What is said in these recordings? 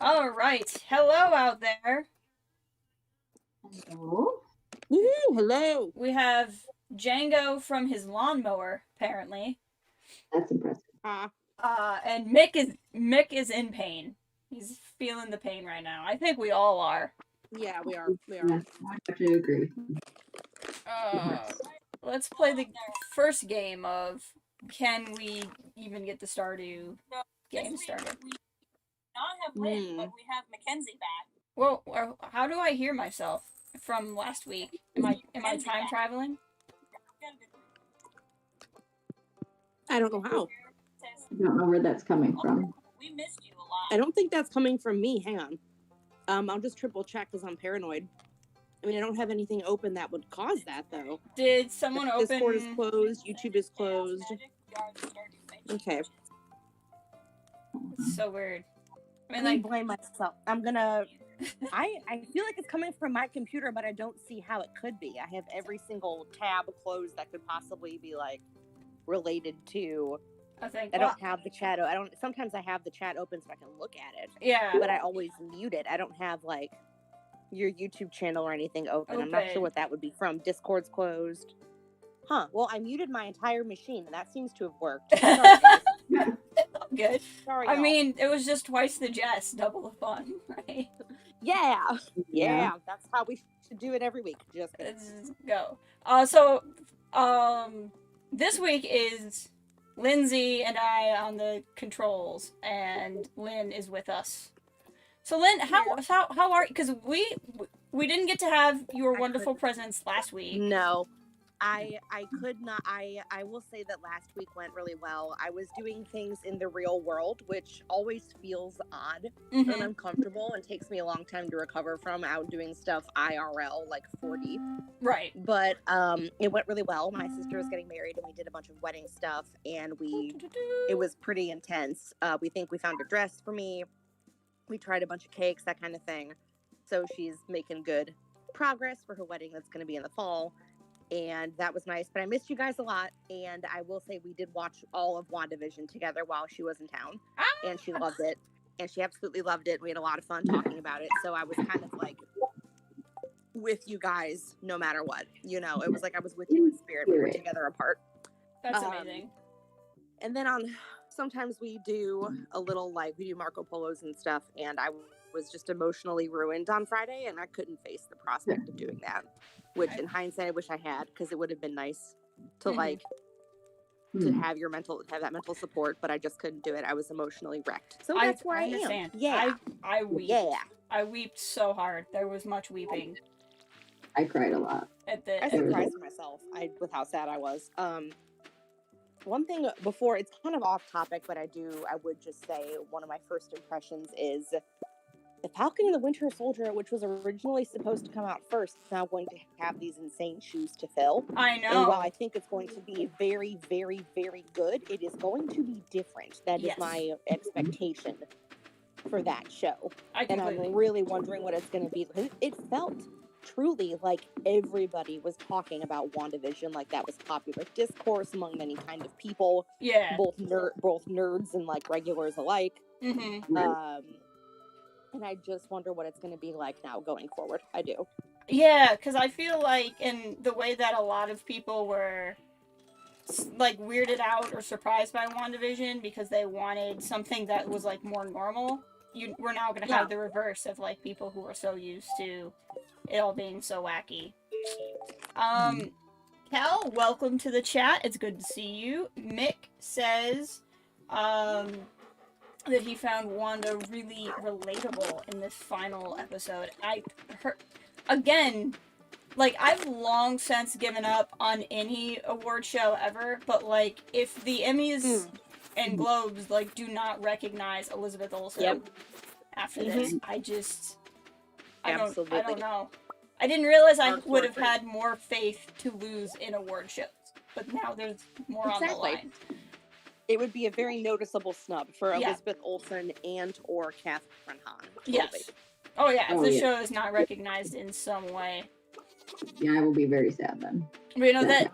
All right. Hello out there. Hello. Woohoo! Hello. We have Django from his lawnmower, apparently. That's impressive. And Mick is in pain. He's feeling the pain right now. I think we all are. Yeah, we are. We are. Yes, I have to agree. Let's play the first game of Can We Even Get the Stardew game started? We not have Lynn, but we have Mackenzie back. Well, how do I hear myself from last week? Am I time traveling? I don't know how. I don't know where that's coming from. We missed you a lot. I don't think that's coming from me. Hang on. I'll just triple check because I'm paranoid. I mean, I don't have anything open that would cause that, though. Did someone open... Discord is closed. YouTube is closed. Okay. It's so weird. I mean, I like... blame myself. I'm gonna... I feel like it's coming from my computer, but I don't see how it could be. I have every single tab closed that could possibly be, like, related to... I don't have the chat. Sometimes I have the chat open so I can look at it. Yeah. But I always mute it. I don't have, like, your YouTube channel or anything open. I'm not sure what that would be from. Discord's closed. Huh. Well, I muted my entire machine, and that seems to have worked. Sorry, guys. Good. Sorry, I y'all. mean, it was just twice the jest, double the fun, right? Yeah. That's how we should do it every week. Just kidding. Let's go. This week is Lindsay and I on the controls, and Lynn is with us. So Lynn, how are you? Because we didn't get to have your wonderful presence last week. No, I could not. I will say that last week went really well. I was doing things in the real world, which always feels odd and uncomfortable and takes me a long time to recover from out doing stuff IRL, like 4D. Right. But it went really well. My sister was getting married and we did a bunch of wedding stuff, and it was pretty intense. We think we found a dress for me. We tried a bunch of cakes, that kind of thing. So she's making good progress for her wedding that's going to be in the fall. And that was nice. But I missed you guys a lot. And I will say we did watch all of WandaVision together while she was in town. And she loved it. And she absolutely loved it. We had a lot of fun talking about it. So I was kind of like with you guys no matter what. You know, it was like I was with you in spirit. We were together apart. That's amazing. And then sometimes we do a little, like, we do Marco Polos and stuff, and I was just emotionally ruined on Friday, and I couldn't face the prospect of doing that, which in hindsight I wish I had, because it would have been nice to like to have that mental support, but I just couldn't do it. I was emotionally wrecked. So that's where I am. Yeah. I weeped. Yeah. I weeped so hard. There was much weeping. I cried a lot. I surprised myself with how sad I was. One thing before, it's kind of off topic, but I would just say one of my first impressions is the Falcon and the Winter Soldier, which was originally supposed to come out first, is now going to have these insane shoes to fill. I know. And while I think it's going to be very, very, very good, it is going to be different. That is my expectation for that show. And I'm really wondering what it's going to be. It felt truly like everybody was talking about WandaVision, like that was popular discourse among many kind of people. Yeah. Both nerds and like regulars alike. And I just wonder what it's going to be like now going forward. I do. Yeah, because I feel like in the way that a lot of people were like weirded out or surprised by WandaVision because they wanted something that was like more normal, we're now going to have the reverse of like people who are so used to it all being so wacky. Cal, welcome to the chat. It's good to see you. Mick says that he found Wanda really relatable in this final episode. Like, I've long since given up on any award show ever, but like, if the Emmys and Globes like do not recognize Elizabeth Olsen after this, I don't know. I didn't realize I would have had more faith to lose in award shows, but now there's more on the line. It would be a very noticeable snub for Elizabeth Olsen and or Catherine Hahn. Totally. Yes. Oh yeah, if the show is not recognized in some way. Yeah, I will be very sad then. But you know that,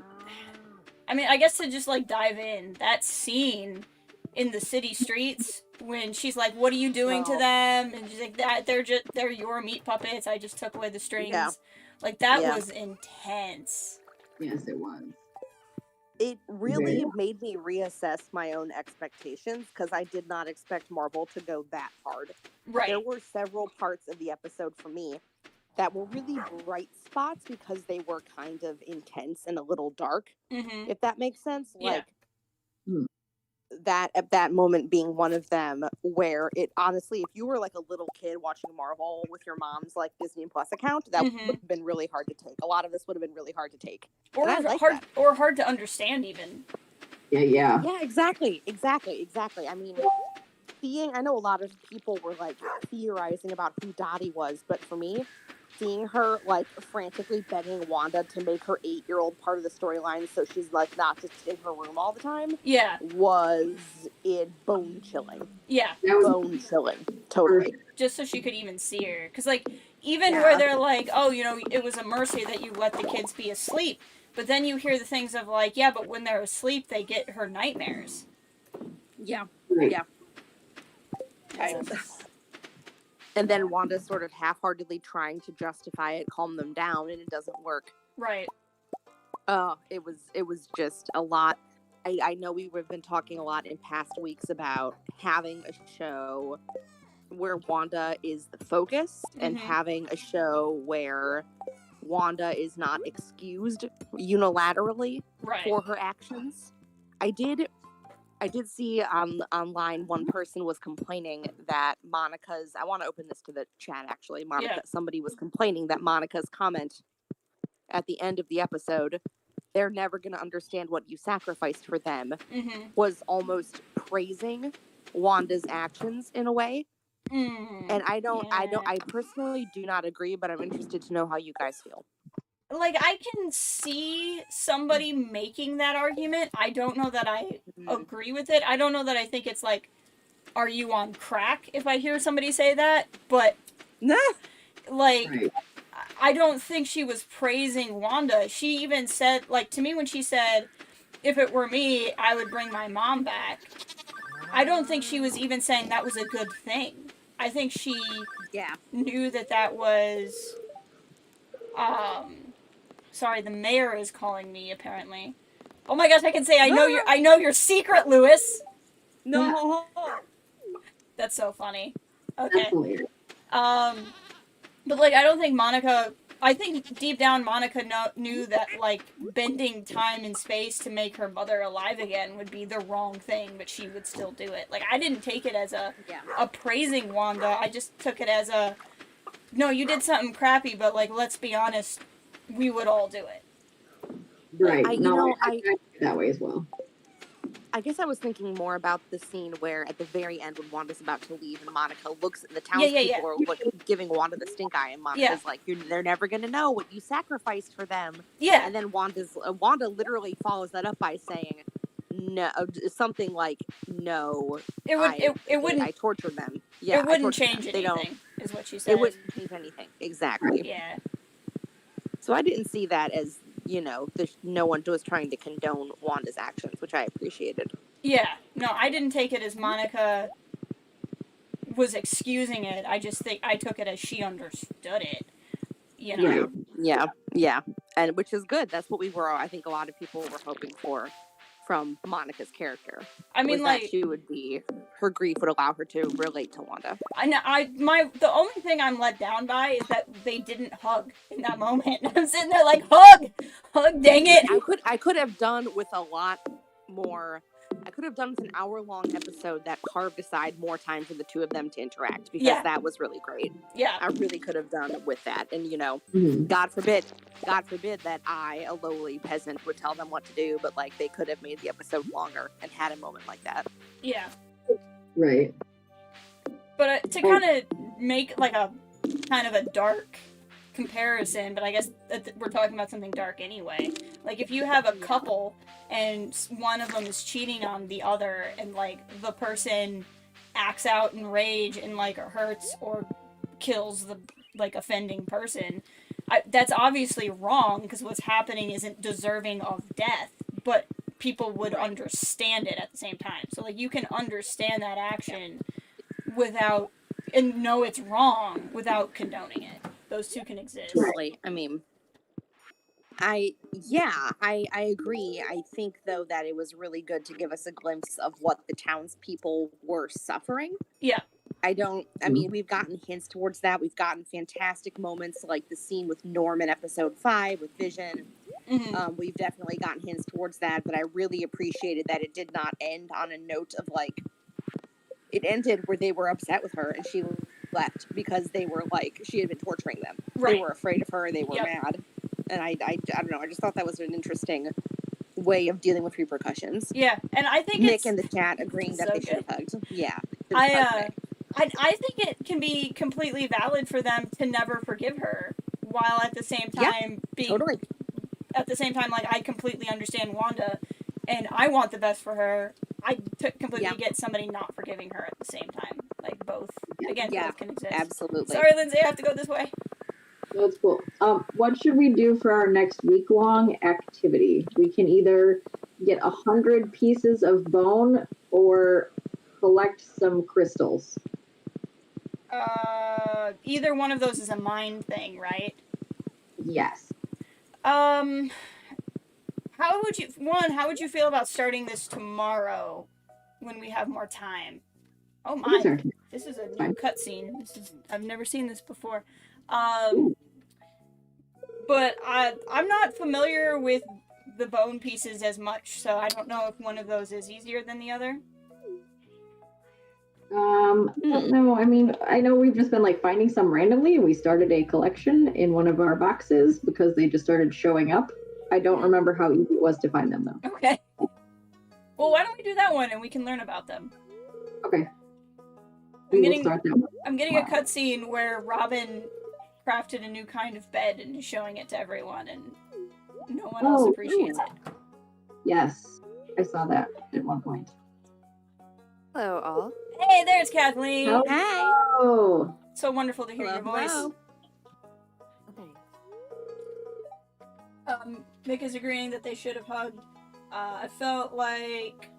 I mean, I guess to just like dive in, that scene in the city streets when she's like, "What are you doing to Oh. them?" And she's like, "That they're your meat puppets. I just took away the strings." Yeah. Like that Yeah. was intense. Yes, it was. It really Very. made me reassess my own expectations because I did not expect Marvel to go that hard. Right. There were several parts of the episode for me that were really bright spots because they were kind of intense and a little dark, Mm-hmm. if that makes sense. Yeah. Like Hmm. that at that moment being one of them where it honestly, if you were like a little kid watching Marvel with your mom's like Disney Plus account, that Mhm. would have been really hard to take. A lot of this would have been really hard to take. Or And I like hard that. or hard to understand even. Yeah. Yeah, exactly. I mean, I know a lot of people were like theorizing about who Dottie was, but for me, seeing her like frantically begging Wanda to make her 8-year-old part of the storyline so she's like not just in her room all the time Yeah. was bone chilling. Yeah. That was Bone chilling. Totally. Just so she could even see her. Because, like, even Yeah. where they're like, oh, you know, it was a mercy that you let the kids be asleep. But then you hear the things of, like, yeah, but when they're asleep, they get her nightmares. Yeah. right. Yeah. And then Wanda sort of half-heartedly trying to justify it, calm them down, and it doesn't work. Right. It was just a lot. I know we've been talking a lot in past weeks about having a show where Wanda is the focus and Mhm. having a show where Wanda is not excused unilaterally Right. for her actions. I did see online one person was complaining that Monica's, I want to open this to the chat actually. Yeah. Somebody was complaining that Monica's comment at the end of the episode, they're never going to understand what you sacrificed for them, Mm-hmm. was almost praising Wanda's actions in a way. Mm. And I personally do not agree, but I'm interested to know how you guys feel. Like, I can see somebody making that argument. I don't know that I agree with it. I don't know that I think it's like, are you on crack if I hear somebody say that? But, like, Right. I don't think she was praising Wanda. She even said, like, to me when she said, if it were me, I would bring my mom back. I don't think she was even saying that was a good thing. I think she knew that was, sorry, the mayor is calling me, apparently. Oh my gosh, I can say, I know your secret, Lewis! No. That's so funny. That's Okay. hilarious. But, like, I don't think I think deep down Monica knew that, like, bending time and space to make her mother alive again would be the wrong thing, but she would still do it. Like, I didn't take it as a praising Wanda. I just took it as a, no, you did something crappy, but, like, let's be honest, we would all do it. Right. I feel that way as well. I guess I was thinking more about the scene where at the very end when Wanda's about to leave and Monica looks at the townspeople are like giving Wanda the stink eye and Monica's like, they're never gonna know what you sacrificed for them. Yeah. And then Wanda literally follows that up by saying, no, something like, no, I tortured them. Yeah, it wouldn't change anything, is what she said. It wouldn't change anything. Exactly. Yeah. So I didn't see that as, no one was trying to condone Wanda's actions, which I appreciated. Yeah. No, I didn't take it as Monica was excusing it. I just think I took it as she understood it. You know? Yeah. And which is good. That's what I think a lot of people were hoping for from Monica's character. I mean, like, that her grief would allow her to relate to Wanda. The only thing I'm let down by is that they didn't hug in that moment. I'm sitting there like, hug, dang it. I could have done with a lot more. I could have done with an hour-long episode that carved aside more time for the two of them to interact because that was really great. Yeah, I really could have done with that, and Mm-hmm. God forbid that I, a lowly peasant, would tell them what to do, but like they could have made the episode longer and had a moment like that. Yeah. Right. But to kind of make like a kind of a dark comparison, but I guess we're talking about something dark anyway. Like if you have a couple and one of them is cheating on the other and like the person acts out in rage and like hurts or kills the like offending person, that's obviously wrong because what's happening isn't deserving of death, but people would understand it at the same time. So like you can understand that action without and know it's wrong without condoning it. Those two can exist. Totally. I mean, I agree. I think though that it was really good to give us a glimpse of what the townspeople were suffering. Yeah. I mean, we've gotten hints towards that. We've gotten fantastic moments like the scene with Norm in episode 5 with Vision. Mm-hmm. We've definitely gotten hints towards that, but I really appreciated that it did not end on a note of like, it ended where they were upset with her and she left because they were like, she had been torturing them. Right. They were afraid of her. They were mad. And I don't know. I just thought that was an interesting way of dealing with repercussions. Yeah. And I think Nick in the chat agreeing that so they should have hugged. Yeah. I think it can be completely valid for them to never forgive her, while at the same time being totally. At the same time, like I completely understand Wanda, and I want the best for her. I completely get somebody not forgiving her at the same time. Like both, both can exist. Absolutely. Sorry, Lindsay, I have to go this way. That's cool. What should we do for our next week-long activity? We can either get 100 pieces of bone or collect some crystals. Either one of those is a mind thing, right? Yes. How would you feel about starting this tomorrow when we have more time? Oh my, this is a new cutscene. I've never seen this before. But I'm not familiar with the bone pieces as much, so I don't know if one of those is easier than the other. I don't know. I mean, I know we've just been like finding some randomly, and we started a collection in one of our boxes because they just started showing up. I don't remember how easy it was to find them though. Okay. Well, why don't we do that one and we can learn about them? Okay. I'm getting a cutscene where Robin crafted a new kind of bed and is showing it to everyone, and no one else appreciates it. Yes, I saw that at one point. Hello, all. Hey, there's Kathleen. Hello. So wonderful to hear your voice. Thanks. Mick is agreeing that they should have hugged. I felt like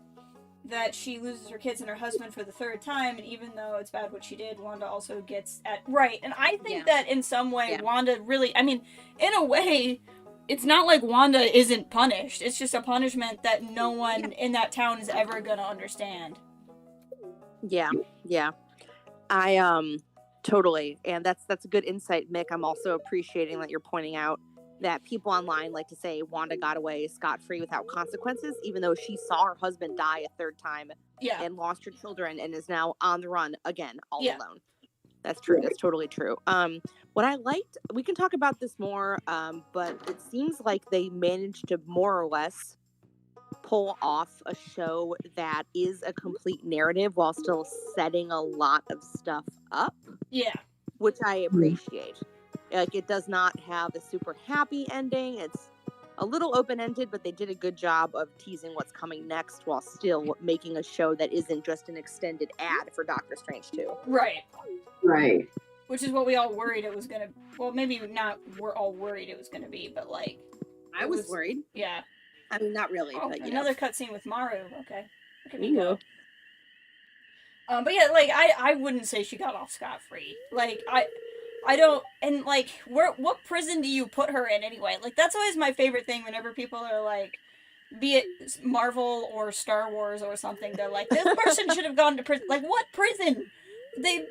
that she loses her kids and her husband for the third time, and even though it's bad what she did, Wanda also gets at right. And I think that in some way, Wanda really, I mean, in a way, it's not like Wanda isn't punished. It's just a punishment that no one in that town is ever gonna understand. Yeah. I totally, and that's a good insight, Mick. I'm also appreciating that you're pointing out that people online like to say Wanda got away scot-free without consequences, even though she saw her husband die a third time and lost her children and is now on the run again, all alone. That's true. That's totally true. What I liked, we can talk about this more, but it seems like they managed to more or less pull off a show that is a complete narrative while still setting a lot of stuff up. Yeah. Which I appreciate. Like, it does not have a super happy ending. It's a little open-ended, but they did a good job of teasing what's coming next while still making a show that isn't just an extended ad for Doctor Strange 2. Right. Which is what we all worried it was gonna. Well, maybe not. We're all worried it was gonna be, but like, I was worried. Yeah. I mean, not really. Oh, but another cutscene with Maru. Okay. You go. But yeah, like I wouldn't say she got off scot-free. Like I don't, and like, what prison do you put her in anyway? Like, that's always my favorite thing whenever people are like, be it Marvel or Star Wars or something, they're like, this person should have gone to prison. Like, what prison?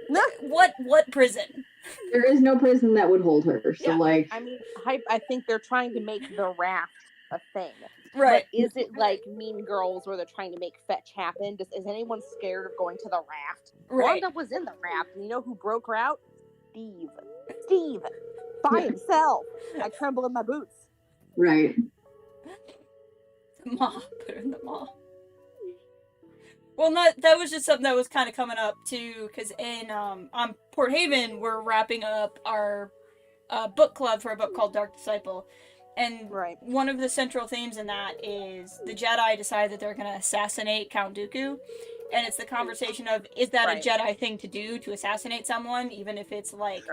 What prison? There is no prison that would hold her. So like, I mean, I think they're trying to make the raft a thing. Right. But is it like Mean Girls where they're trying to make fetch happen? Is anyone scared of going to the raft? Right. Wanda was in the raft, and you know who broke her out? Steve, by himself. I tremble in my boots. Right. The maw. Put her in the maw. Well, that was just something that was kind of coming up too, because in on Port Haven we're wrapping up our book club for a book called Dark Disciple, and one of the central themes in that is the Jedi decide that they're going to assassinate Count Dooku. And it's the conversation of, is that a Jedi thing to do, to assassinate someone, even if it's like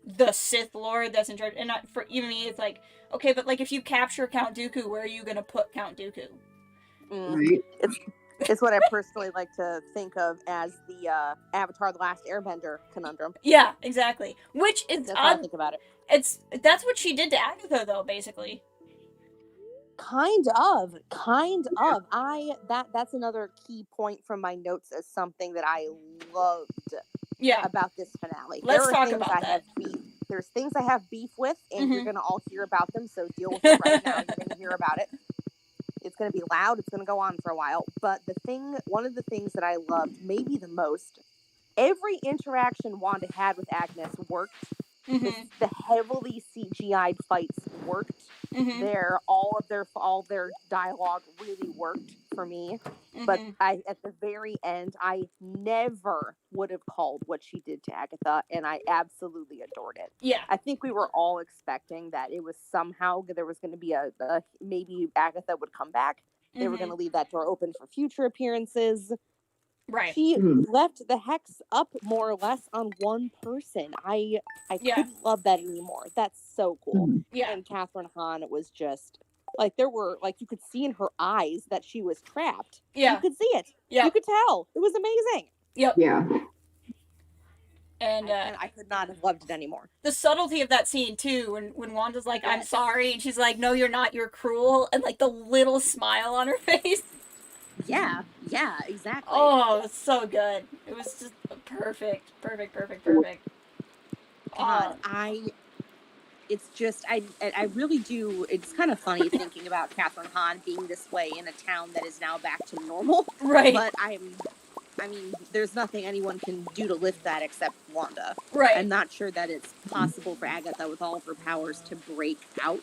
the Sith Lord that's in charge? And not for even me, it's like, okay, but like if you capture Count Dooku, where are you going to put Count Dooku? Right. It's what I personally like to think of as the Avatar: The Last Airbender conundrum. Yeah, exactly. Which is That's how I odd. think about it. That's what she did to Agatha, though, basically. Kind of. That's another key point from my notes as something that I loved Yeah. about this finale. Let's talk things about that. There's things I have beef with, and Mhm. you're gonna all hear about them. So deal with it right now. You're gonna hear about it. It's gonna be loud. It's gonna go on for a while. But one of the things that I loved, maybe the most, every interaction Wanda had with Agnes worked. Mhm. The heavily CGI'd fights worked. Mhm. All their dialogue really worked for me. But Mhm. at the very end, I never would have called what she did to Agatha, and I absolutely adored it. Yeah. I think we were all expecting that it was somehow there was going to be a maybe Agatha would come back. They were Mhm. going to leave that door open for future appearances. Right. She left the hex up more or less on one person. I Yeah. couldn't love that anymore. That's so cool. Yeah. And Catherine Hahn was just like there were like you could see in her eyes that she was trapped. Yeah. You could see it. Yeah. You could tell. It was amazing. Yep. Yeah. And I could not have loved it anymore. the subtlety of that scene too, when Wanda's like, "I'm sorry," and she's like, "No, you're not. You're cruel," and like the little smile on her face. Yeah, exactly. Oh, it's so good. It was just perfect. God, it's just I really do. It's kind of funny thinking about Catherine Hahn being this way in a town that is now back to normal. Right. But I mean, there's nothing anyone can do to lift that except Wanda. Right. I'm not sure that it's possible for Agatha with all of her powers to break out.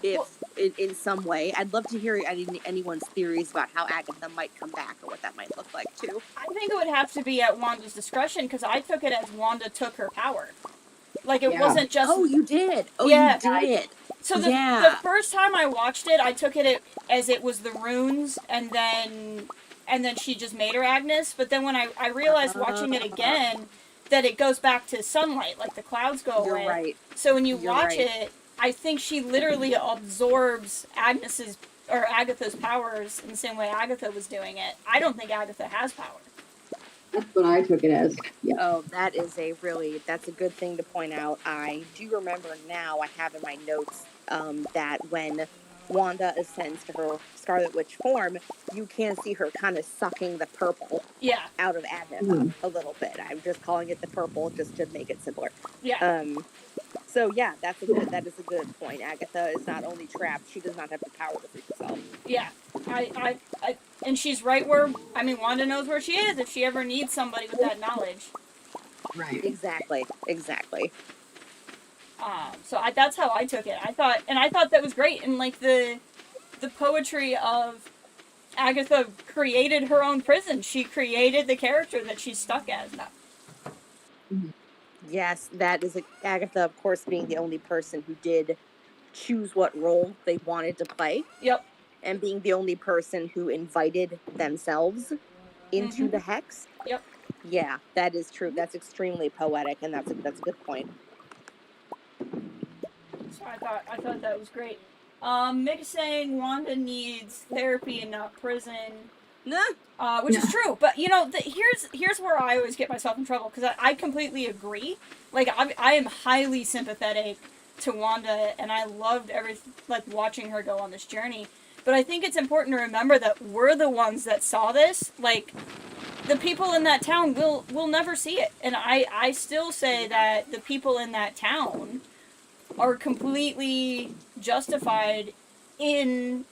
In some way, I'd love to hear anyone's theories about how Agatha might come back or what that might look like too. I think it would have to be at Wanda's discretion because I took it as Wanda took her power. Like it wasn't just. Oh, you did. Oh, yeah. You did. So the first time I watched it, I took it as it was the runes, and then she just made her Agnes. But then when I realized watching it again that it goes back to sunlight, like the clouds go away. You're right. So when you watch it, I think she literally absorbs Agatha's powers in the same way Agatha was doing it. I don't think Agatha has power. That's what I took it as. Yeah. Oh, that's a good thing to point out. I do remember now, I have in my notes that when Wanda ascends to her Scarlet Witch form, you can see her kind of sucking the purple out of Agnes a little bit. I'm just calling it the purple just to make it simpler. Yeah. So yeah, that is a good point. Agatha is not only trapped, she does not have the power to free herself. Yeah. And she's right where, Wanda knows where she is if she ever needs somebody with that knowledge. Right. Exactly. So that's how I took it. I thought that was great. And like the poetry of Agatha created her own prison. She created the character that she's stuck as now. Yes, that is Agatha, of course, being the only person who did choose what role they wanted to play. Yep. And being the only person who invited themselves into the hex. Yep. Yeah, that is true. That's extremely poetic, and that's a good point. So I thought that was great. Mick is saying Wanda needs therapy and not prison. Which is true, but here's where I always get myself in trouble because I completely agree. Like I am highly sympathetic to Wanda, and I loved watching her go on this journey. But I think it's important to remember that we're the ones that saw this. Like the people in that town will never see it, and I still say that the people in that town are completely justified in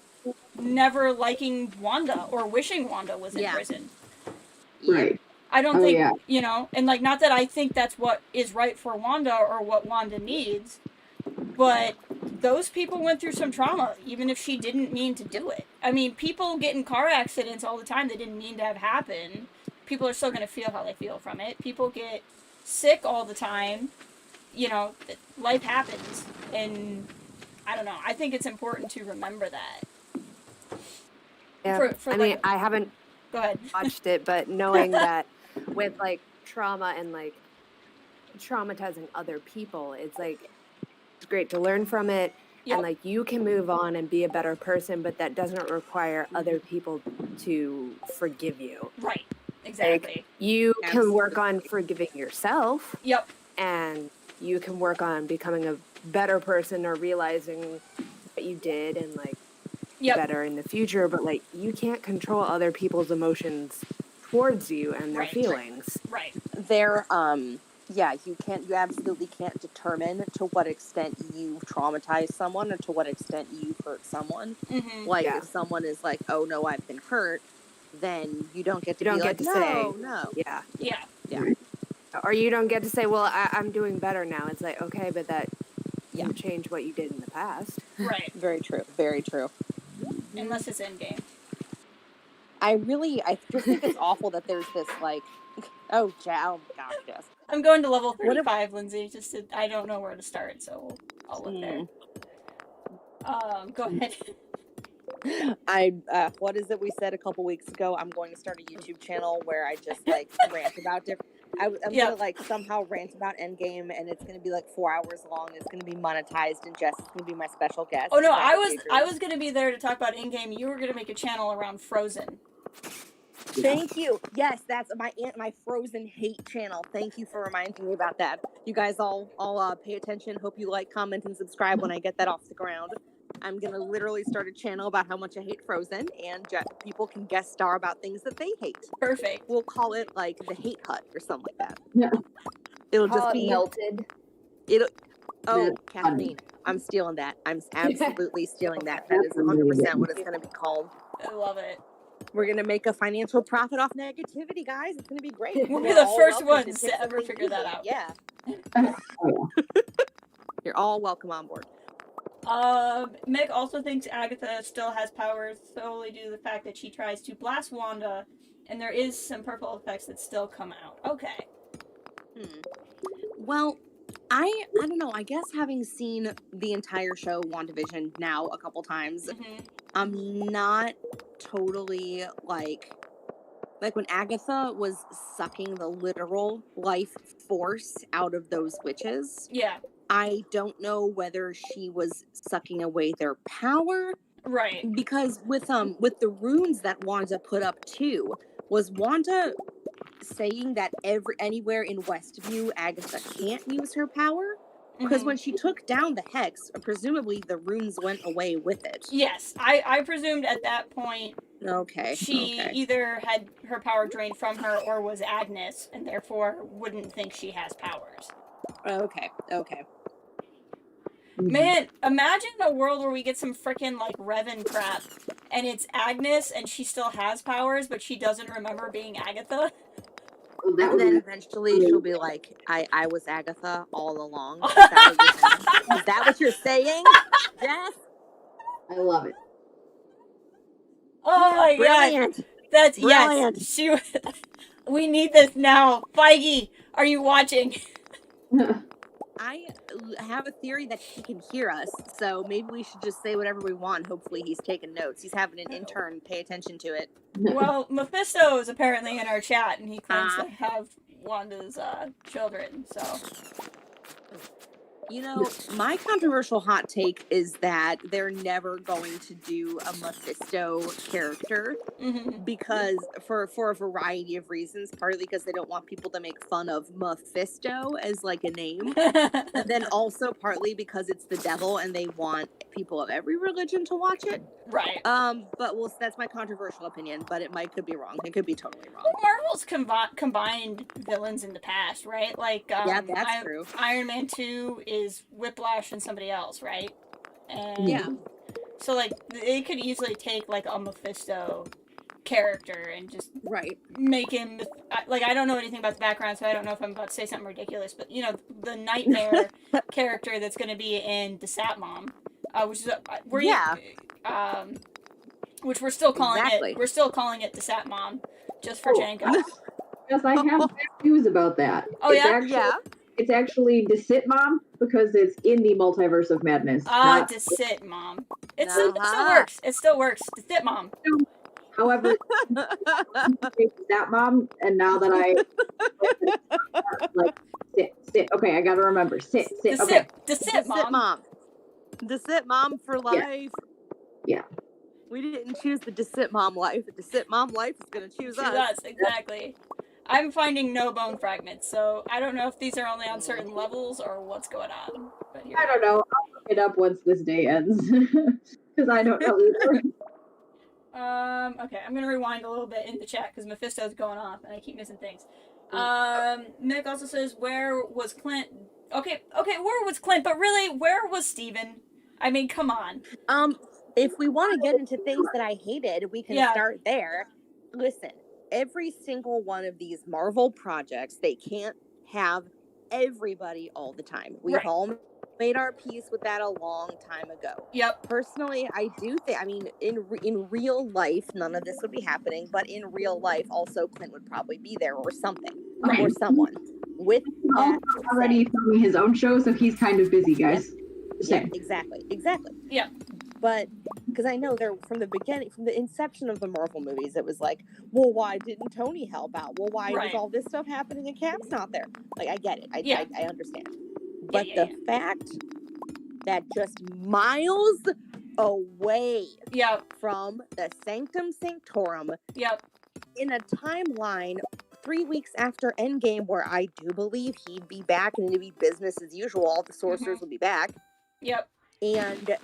never liking Wanda or wishing Wanda was in prison. Right. I don't think, and not that I think that's what is right for Wanda or what Wanda needs, but those people went through some trauma, even if she didn't mean to do it. People get in car accidents all the time they didn't mean to have happen. People are still going to feel how they feel from it. People get sick all the time. Life happens, and I don't know. I think it's important to remember that. Yeah. I haven't go ahead. watched it, but knowing that with trauma and traumatizing other people, it's great to learn from it, Yep. And like you can move on and be a better person, but that doesn't require other people to forgive you. Right. Exactly. Like, you can work on Absolutely. forgiving yourself, Yep. and you can work on becoming a better person or realizing what you did and like Yep. better in the future. But like, you can't control other people's emotions towards you and their Right. feelings. Right. There, yeah, you absolutely can't determine to what extent you traumatize someone or to what extent you hurt someone. Mm-hmm. Like, Yeah. if someone is like, oh no, I've been hurt, then you don't get to You be don't like, get to say, no. yeah. Yeah. Yeah. Or you don't get to say, well, I'm doing better now. It's like, okay, but that Yeah. you change what you did in the past. Right. Very true. Very true. Unless it's in game. I just think it's awful that there's this like, oh my gosh, yes. I'm going to level What if- 35, Lindsay. I don't know where to start, so I'll look there. Go ahead. What is it we said a couple weeks ago? I'm going to start a YouTube channel where I just like rant about different. I'm gonna like somehow rant about Endgame, and it's gonna be like 4 hours long. It's gonna be monetized, and Jess is gonna be my special guest. Oh no, That I would be was great. gonna be there to talk about in-game. You were gonna make a channel around Frozen. Thank you. Yes, that's my Frozen hate channel. Thank you for reminding me about that. You guys all pay attention. Hope you like, comment, and subscribe when I get that off the ground. I'm gonna literally start a channel about how much I hate Frozen, and people can guest star about things that they hate. Perfect. We'll call it like the Hate Hut or something like that. Yeah. It'll Call just it be melted. Oh, That's Kathleen, I'm stealing that. I'm absolutely stealing that. That is That's really 100% good. what it's gonna be called. I love it. We're gonna make a financial profit off negativity, guys. It's gonna be great. We'll be You're the all first welcome ones pick to ever something figure you that hate. out. Yeah, Oh, yeah. you're all welcome on board. Meg also thinks Agatha still has powers solely due to the fact that she tries to blast Wanda, and there is some purple effects that still come out. Okay. Well, I don't know. I guess having seen the entire show WandaVision now a couple times, Mm-hmm. I'm not totally like when Agatha was sucking the literal life force out of those witches. Yeah. I don't know whether she was sucking away their power, Right. because with the runes that Wanda put up too, was Wanda saying that anywhere in Westview Agatha can't use her power? Because Mhm. when she took down the hex, presumably the runes went away with it. Yes, I presumed at that point Okay. she okay. either had her power drained from her or was Agnes, and therefore wouldn't think she has powers. Okay. Okay. Man, imagine a world where we get some frickin' like Revan crap, and it's Agnes, and she still has powers, but she doesn't remember being Agatha. Well, that And would then be eventually she'll be like, I was Agatha all along. Is that what you're saying? Is that what you're saying? Yes. I love it. Oh my god, Brilliant. that's Brilliant. yes. She. We need this now, Feige. Are you watching? I have a theory that he can hear us, so maybe we should just say whatever we want. Hopefully he's taking notes. He's having an intern pay attention to it. Well, Mephisto is apparently in our chat, and he claims to have Wanda's children. So. You know, my controversial hot take is that they're never going to do a Mephisto character Mm-hmm. because for a variety of reasons, partly because they don't want people to make fun of Mephisto as like a name, and then also partly because it's the devil and they want people of every religion to watch it. Right. But that's my controversial opinion, but could be wrong. It could be totally wrong. Marvel's combined villains in the past, right? Like, Yeah, that's true. Iron Man 2 is Whiplash and somebody else, right? And Yeah. so, like, they could easily take, like, a Mephisto character and just Right. make him, like, I don't know anything about the background, so I don't know if I'm about to say something ridiculous, but, you know, the Nightmare character that's going to be in The Sat Mom, which is, which we're still calling it. We're still calling it The Sat Mom, just for Jenga. Yes, I have bad news about that. Oh, it's yeah? It's actually Deceit Mom because it's in the multiverse of madness. Deceit Mom. It still works. It still works. Deceit Mom. However, that mom, and now that I like sit. Okay, I gotta remember sit. Okay, Deceit Mom. Deceit mom for life. Yeah. We didn't choose the deceit mom life. The deceit mom life is gonna choose us. Us, exactly. I'm finding no bone fragments, so I don't know if these are only on certain levels or what's going on. But here I don't know. I'll look it up once this day ends. Because I don't know either. Okay, I'm gonna rewind a little bit in the chat because Mephisto's going off and I keep missing things. Mick also says, where was Clint? Okay, where was Clint? But really, where was Steven? I mean, come on. If we want to get into things that I hated, we can Yeah. start there. Listen, every single one of these Marvel projects, they can't have everybody all the time. We've Right. all made our peace with that a long time ago. Yep. Personally, I do think, I mean, in real life, none of this would be happening, but in real life, also, Clint would probably be there or something, Right. or someone. With that Also already filming his own show, so he's kind of busy, guys. Yeah, exactly. Yeah. But because I know they're from the beginning, from the inception of the Marvel movies, it was like, well, why didn't Tony help out? Well, why was all this stuff happening and Cap's not there? Like, I get it. I understand. But the fact that just miles away from the Sanctum Sanctorum in a timeline 3 weeks after Endgame, where I do believe he'd be back and it'd be business as usual, all the sorcerers would be back. Yep. And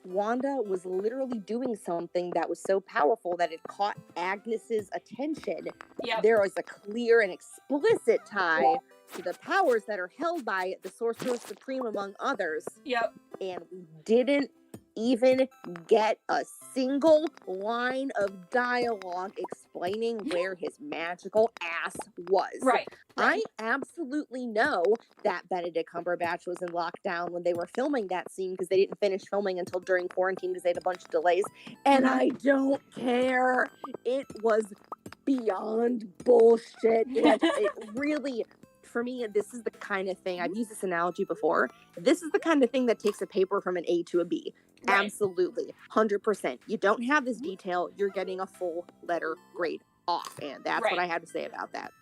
Wanda was literally doing something that was so powerful that it caught Agnes's attention. Yep. There was a clear and explicit tie to the powers that are held by the Sorcerer Supreme, among others. Yep. And we didn't even get a single line of dialogue explaining where his magical ass was. Right. I absolutely know that Benedict Cumberbatch was in lockdown when they were filming that scene because they didn't finish filming until during quarantine because they had a bunch of delays. And I don't care. It was beyond bullshit. It really... For me, this is the kind of thing, I've used this analogy before, this is the kind of thing that takes a paper from an A to a B. Right. Absolutely. 100%. You don't have this detail, you're getting a full letter grade off. And that's what I had to say about that.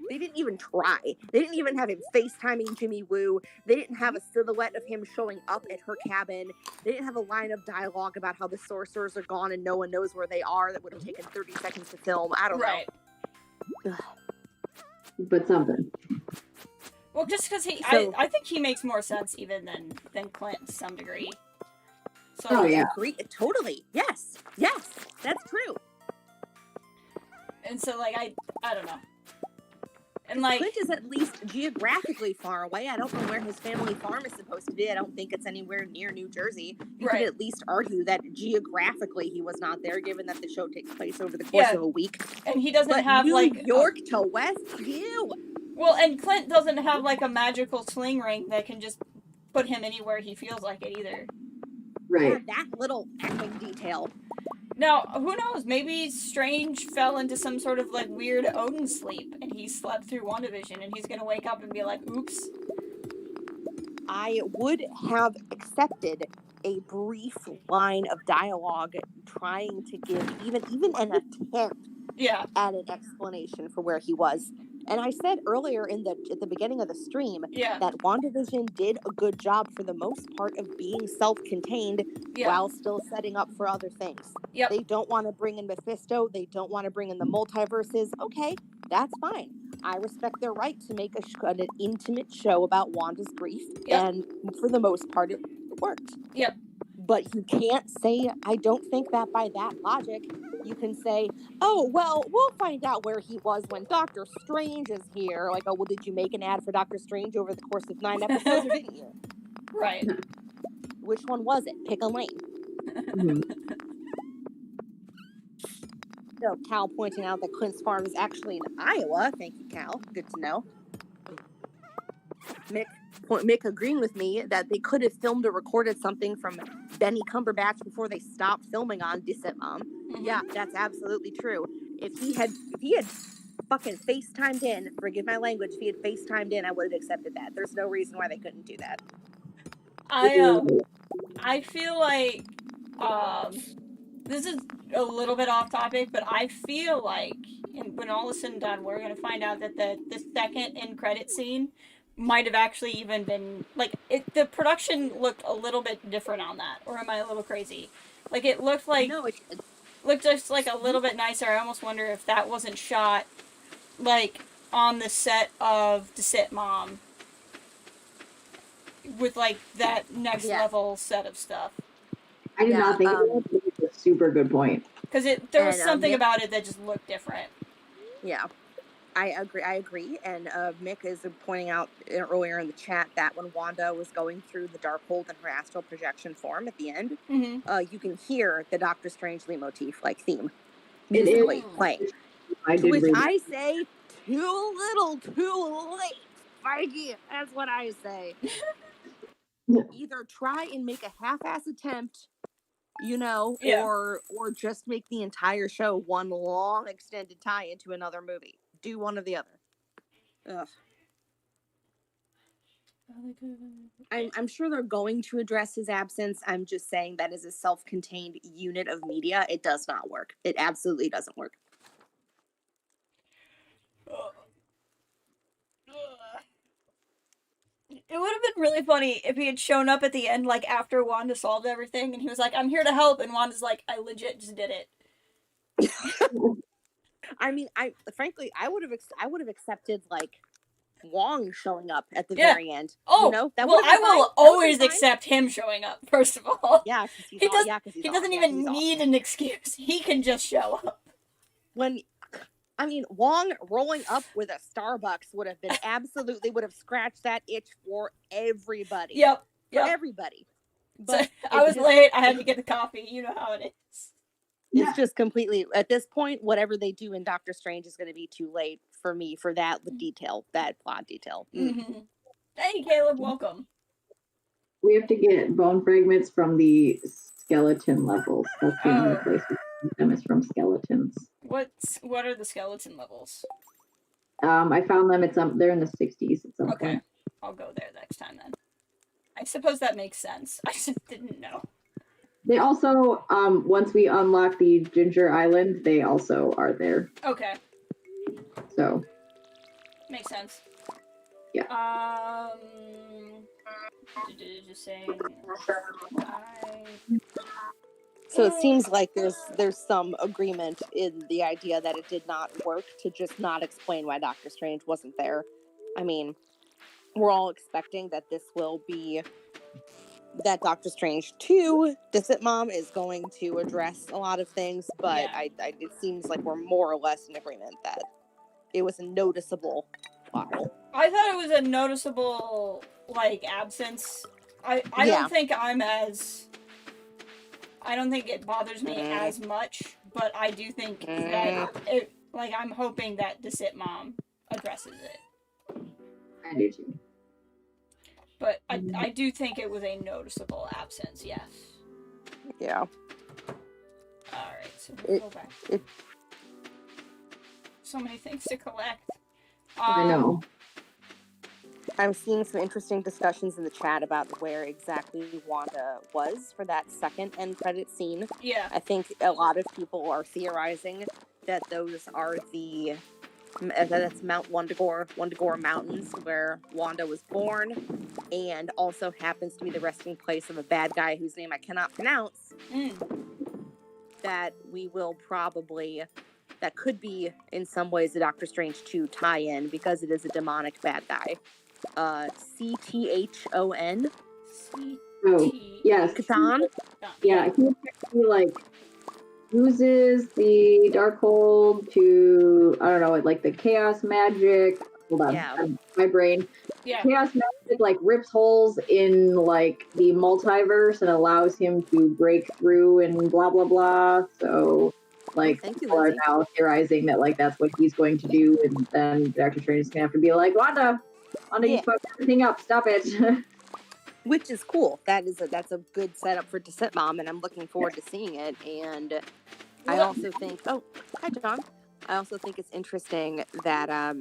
They didn't even try. They didn't even have him FaceTiming Jimmy Woo. They didn't have a silhouette of him showing up at her cabin. They didn't have a line of dialogue about how the sorcerers are gone and no one knows where they are. That would have taken 30 seconds to film. I don't know. But something. Well, just because I think he makes more sense even than Clint to some degree. So, I agree. Totally. Yes, that's true. And so, like, I don't know. And like, Clint is at least geographically far away. I don't know where his family farm is supposed to be. I don't think it's anywhere near New Jersey. You could at least argue that geographically he was not there, given that the show takes place over the course of a week. And he doesn't have New like York to Westview. Well, and Clint doesn't have like a magical sling ring that can just put him anywhere he feels like it either. Right. Yeah, that little epic detail. Now, who knows? Maybe Strange fell into some sort of like weird Odin sleep and he slept through WandaVision and he's gonna wake up and be like, oops. I would have accepted a brief line of dialogue trying to give even an attempt at an explanation for where he was. And I said earlier at the beginning of the stream that WandaVision did a good job for the most part of being self-contained while still setting up for other things. Yep. They don't want to bring in Mephisto. They don't want to bring in the multiverses. Okay, that's fine. I respect their right to make an intimate show about Wanda's grief. Yep. And for the most part, it worked. Yep. But you can't say, I don't think that by that logic, you can say, oh, well, we'll find out where he was when Doctor Strange is here. Like, oh, well, did you make an ad for Doctor Strange over the course of 9 episodes, or didn't you? Right. Which one was it? Pick a lane. So, Cal pointing out that Clint's farm is actually in Iowa. Thank you, Cal. Good to know. Mick agreeing with me that they could have filmed or recorded something from Benny Cumberbatch before they stopped filming on Deceit Mom. Mm-hmm. Yeah, that's absolutely true. If he had fucking FaceTimed in, forgive my language, if he had FaceTimed in, I would have accepted that. There's no reason why they couldn't do that. I feel like this is a little bit off topic, but I feel like when all is said and done, we're gonna find out that the second end credit scene might have actually even been like the production looked a little bit different on that, or am I a little crazy? Like it looked like No, looked just like a little bit nicer. I almost wonder if that wasn't shot like on the set of The Sit Mom with like that next Yeah. level set of stuff. I did not think of that, but it's a super good point. Because there was And, something Mick- about it that just looked different. Yeah, I agree. And Mick is pointing out earlier in the chat that when Wanda was going through the Darkhold in her astral projection form at the end, you can hear the Doctor Strange motif, like theme, musically playing. To which I say, too little, too late, Feige. That's what I say. Either try and make a half-ass attempt, or just make the entire show one long extended tie into another movie. Do one or the other. Ugh. I'm sure they're going to address his absence. I'm just saying that as a self-contained unit of media, it does not work. It absolutely doesn't work. It would have been really funny if he had shown up at the end, like after Wanda solved everything, and he was like, "I'm here to help," and Wanda's like, "I legit just did it." I mean, I would have accepted like Wong showing up at the very end. Oh, I will always accept him showing up. First of all, yeah, he doesn't even need an excuse. He can just show up. Wong rolling up with a Starbucks would have been would have scratched that itch for everybody. Yep. For everybody. But so, I was late. I had to get the coffee. You know how it is. It's just completely, at this point, whatever they do in Doctor Strange is going to be too late for me for that plot detail. Mm-hmm. Hey, Caleb, welcome. We have to get bone fragments from the skeleton levels. That's the only place we can get them is from skeletons. What are the skeleton levels? I found them. They're in the 60s at some point. I'll go there next time then. I suppose that makes sense. I just didn't know. They also, once we unlock the Ginger Island, they also are there. Okay. So. Makes sense. Yeah. Just saying. So it seems like there's some agreement in the idea that it did not work to just not explain why Doctor Strange wasn't there. I mean, we're all expecting that this will be that Doctor Strange 2, The Sit Mom, is going to address a lot of things, but it seems like we're more or less in agreement that it was a noticeable plot hole. I thought it was a noticeable, absence. I don't think I don't think it bothers me as much, but I do think that I'm hoping that The Sit Mom addresses it. I do too. But I do think it was a noticeable absence, yes. Yeah. Alright, so we'll go back. So many things to collect. I know. I'm seeing some interesting discussions in the chat about where exactly Wanda was for that second end credit scene. Yeah. I think a lot of people are theorizing that those are that's Mount Wundagore Mountains, where Wanda was born, and also happens to be the resting place of a bad guy whose name I cannot pronounce. That that could be in some ways a Doctor Strange 2 tie-in, because it is a demonic bad guy. Chthon. Oh, yes. Chthon? Yeah, he actually uses the Darkhold to, I don't know, the chaos magic. Hold on, my brain. Yeah. Chaos magic rips holes in the multiverse and allows him to break through and blah blah blah. So people are now theorizing that that's what he's going to do, and then Doctor Strange is gonna have to be like, Wanda, you fucked everything up. Stop it. Which is cool. That's a good setup for The Sit Mom, and I'm looking forward to seeing it. And I also think, hi John. I also think it's interesting that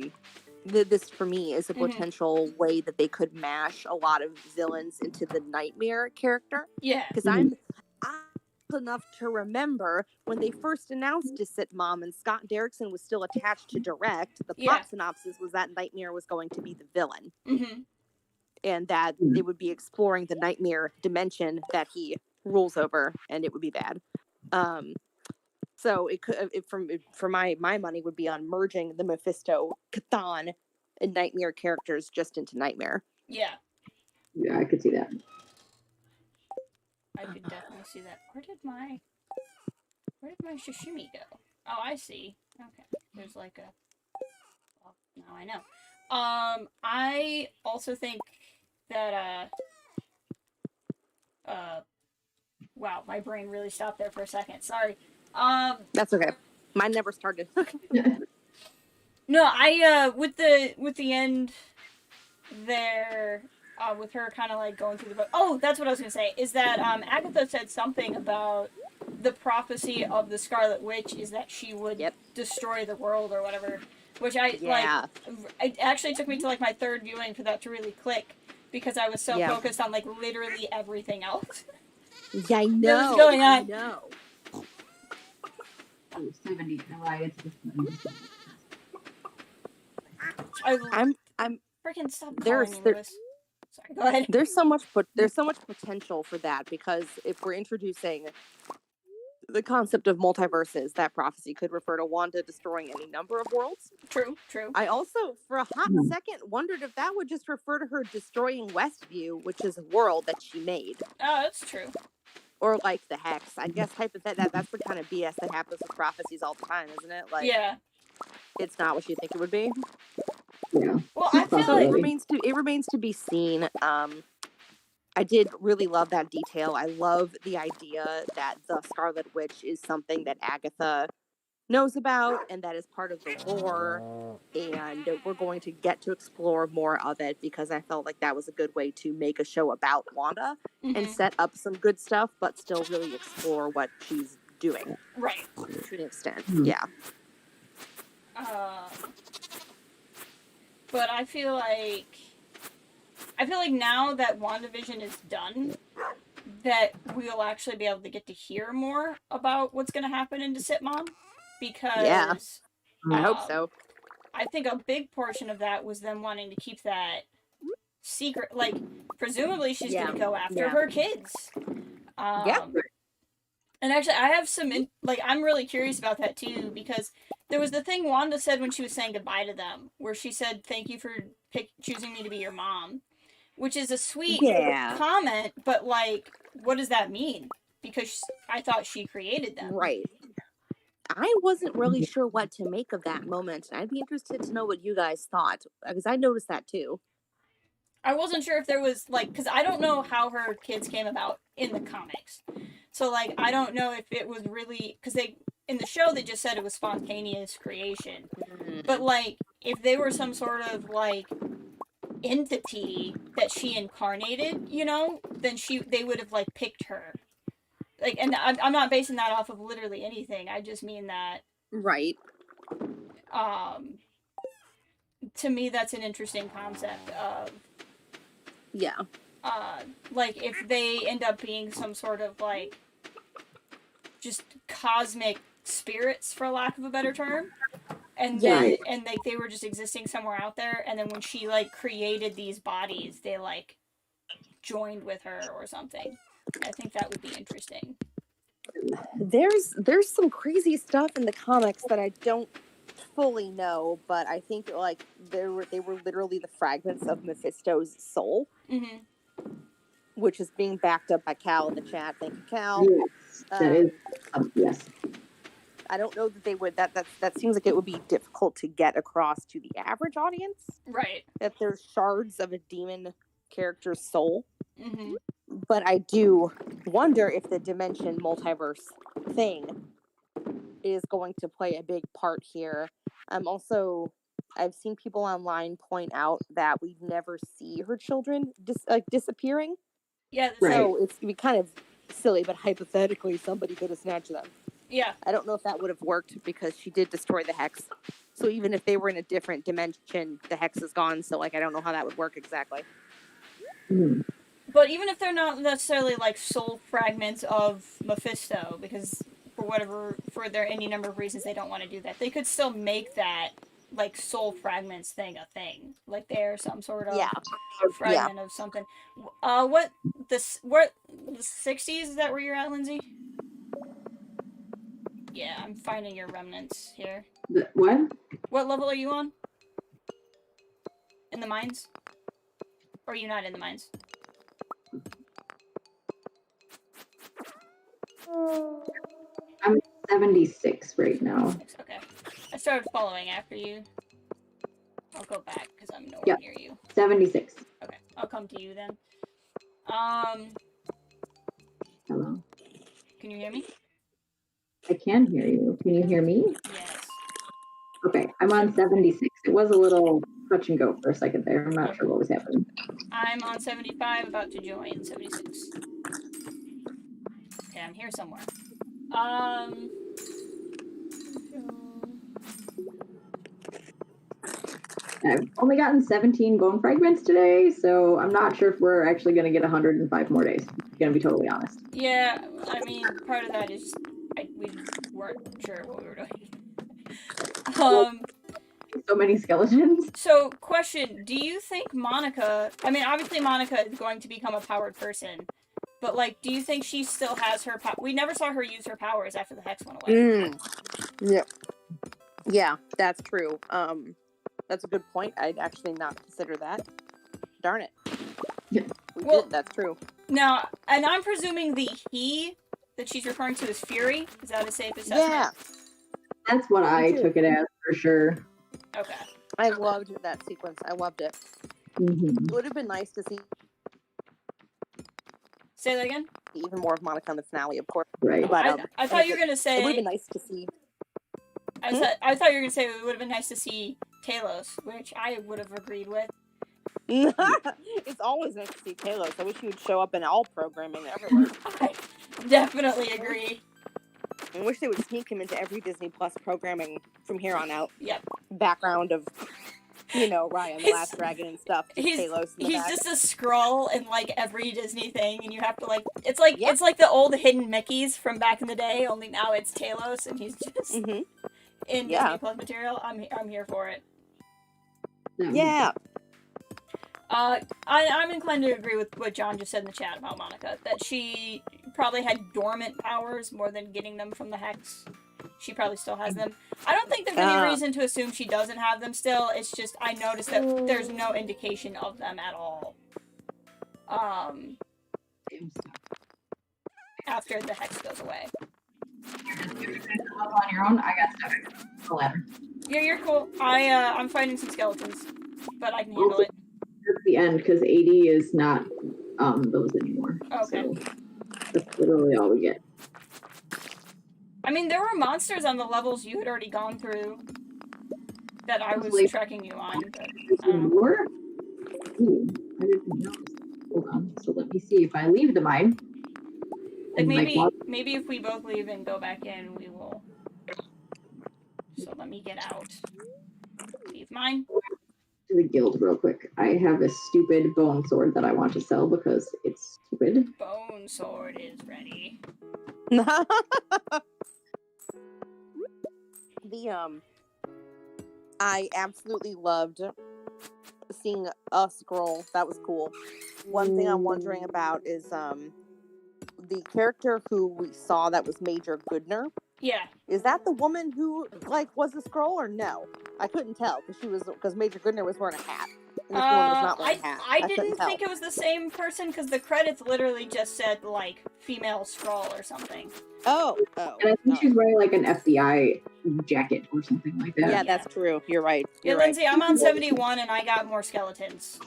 this for me is a potential way that they could mash a lot of villains into the Nightmare character. Yeah. Because enough to remember when they first announced to sit mom and Scott Derrickson was still attached to direct, the plot synopsis was that Nightmare was going to be the villain. Mm-hmm. And that they would be exploring the nightmare dimension that he rules over, and it would be bad. So it could, for my money, would be on merging the Mephisto, Cthon, and Nightmare characters just into Nightmare. Yeah. Yeah, I could see that. I could definitely see that. Where did my sashimi go? Oh, I see. Okay. There's like a... Well, now I know. I also think that, wow, my brain really stopped there for a second. Sorry. That's okay. Mine never started. No, I, with the end there, with her kind of like going through the book. Oh, that's what I was gonna say, is that, Agatha said something about the prophecy of the Scarlet Witch is that she would destroy the world or whatever, which like, it actually took me to like my third viewing for that to really click, because I was so focused on like literally everything else. Yeah, I know. That was going on. I know. Oh, 70. Right, it's just... I'm freaking stop calling me, Lewis. Sorry, go ahead. There's so much potential for that, because if we're introducing the concept of multiverses, that prophecy could refer to Wanda destroying any number of worlds. True. I also, for a hot second, wondered if that would just refer to her destroying Westview, which is a world that she made. Oh, that's true. Or like the Hex. I guess that's the kind of BS that happens with prophecies all the time, isn't it? Like, yeah. It's not what you think it would be. Yeah. Well, I feel like it remains to be seen. I did really love that detail. I love the idea that the Scarlet Witch is something that Agatha knows about and that is part of the lore, and we're going to get to explore more of it, because I felt like that was a good way to make a show about Wanda and set up some good stuff, but still really explore what she's doing. Right. To an extent. Mm-hmm. Yeah. But I feel like now that WandaVision is done, that we'll actually be able to get to hear more about what's going to happen in Sitmom, because I hope so. I think a big portion of that was them wanting to keep that secret. Like, presumably she's going to go after her kids. And actually, I have some, I'm really curious about that too, because there was the thing Wanda said when she was saying goodbye to them, where she said, "Thank you for choosing me to be your mom," which is a sweet comment, but like, what does that mean? Because I thought she created them. Right. I wasn't really sure what to make of that moment. I'd be interested to know what you guys thought, because I noticed that too. I wasn't sure if there was, like, because I don't know how her kids came about in the comics. So, like, I don't know if it was really, because in the show, they just said it was spontaneous creation. But, like, if they were some sort of, like, entity that she incarnated, you know, then they would have, like, picked her. Like, and I'm not basing that off of literally anything. I just mean that. Right. To me, that's an interesting concept of. Yeah. Like, if they end up being some sort of, like, just cosmic spirits, for lack of a better term, and then, and, like, they were just existing somewhere out there, and then when she, like, created these bodies, they, like, joined with her or something. I think that would be interesting. There's some crazy stuff in the comics that I don't fully know, but I think, like, they were literally the fragments of Mephisto's soul, which is being backed up by Cal in the chat. Thank you, Cal. Yes, that is, yes. I don't know that they would. That seems like it would be difficult to get across to the average audience. Right. That there's shards of a demon character's soul. But I do wonder if the dimension multiverse thing is going to play a big part here. I've seen people online point out that we never see her children disappearing. Yeah. So it's gonna be kind of silly, but hypothetically, somebody could have snatched them. Yeah. I don't know if that would have worked, because she did destroy the Hex. So even if they were in a different dimension, the Hex is gone. So, like, I don't know how that would work exactly. But But even if they're not necessarily like soul fragments of Mephisto, because for their any number of reasons they don't want to do that, they could still make that like soul fragments thing a thing. Like they're some sort of fragment of something. What the 60s? Is that where you're at, Lindsay? Yeah, I'm finding your remnants here. What? What level are you on? In the mines? Or are you not in the mines? I'm 76 right now. Okay. I started following after you. I'll go back because I'm nowhere near you. 76. Okay, I'll come to you then. Hello. Can you hear me? I can hear you. Can you hear me? Yes. Okay, I'm on 76. It was a little touch and go for a second there. I'm not sure what was happening. I'm on 75, about to join 76. Okay, I'm here somewhere. I've only gotten 17 bone fragments today, so I'm not sure if we're actually going to get 105 more days. I'm going to be totally honest. Yeah, I mean, part of that is we weren't sure what we were doing. So many skeletons. So, question, do you think Monica, I mean, obviously Monica is going to become a powered person, but, like, do you think she still has her power? We never saw her use her powers after the hex went away. Yeah. Yeah, that's true. That's a good point. I'd actually not consider that. Darn it. Yeah. Well, did. That's true. Now, and I'm presuming the he that she's referring to is Fury. Is that a safe assessment? Yeah. That's what I took it as, for sure. Okay. I loved that sequence. I loved it. Mm-hmm. It would have been nice to see Say that again? even more of Monica in the finale, of course. Right. But, I thought you were going to say... It would have been nice to see... I thought you were going to say it would have been nice to see Talos, which I would have agreed with. It's always nice to see Talos. I wish he would show up in all programming everywhere. I definitely agree. I wish they would sneak him into every Disney Plus programming from here on out. Yep. Background of, Ryan, the Last Dragon and stuff. He's Talos in the back. just a Skrull in, like, every Disney thing, and you have to, like... It's like the old hidden Mickeys from back in the day, only now it's Talos, and he's just in Disney Plus material. I'm here for it. Yeah. I'm inclined to agree with what John just said in the chat about Monica, that she probably had dormant powers more than getting them from the hex. She probably still has them. I don't think there's any reason to assume she doesn't have them still. It's just I noticed that there's no indication of them at all. After the hex goes away. Up on your own, I got stuff. The ladder. Yeah, you're cool. I'm fighting some skeletons, but I can handle it. At the end, because 80 is not those anymore. Okay. So that's literally all we get. I mean, there were monsters on the levels you had already gone through that I was tracking you on. But, more? Ooh, I didn't know. Hold on. So let me see if I leave the mine. Like maybe if we both leave and go back in, we will. So let me get out. Leave mine. To the guild real quick. I have a stupid bone sword that I want to sell because it's stupid. Bone sword is ready. I absolutely loved seeing a scroll. That was cool. One thing I'm wondering about is the character who we saw that was Major Goodner. Yeah. Is that the woman who was a scroll or no? I couldn't tell because Major Goodner was wearing a hat. And this woman was not wearing a hat. I didn't think it was the same person because the credits literally just said like female scroll or something. Oh. And I think she's wearing like an FBI jacket or something like that. Yeah, that's true. You're right. You're Lindsay, right. I'm on 71 and I got more skeletons.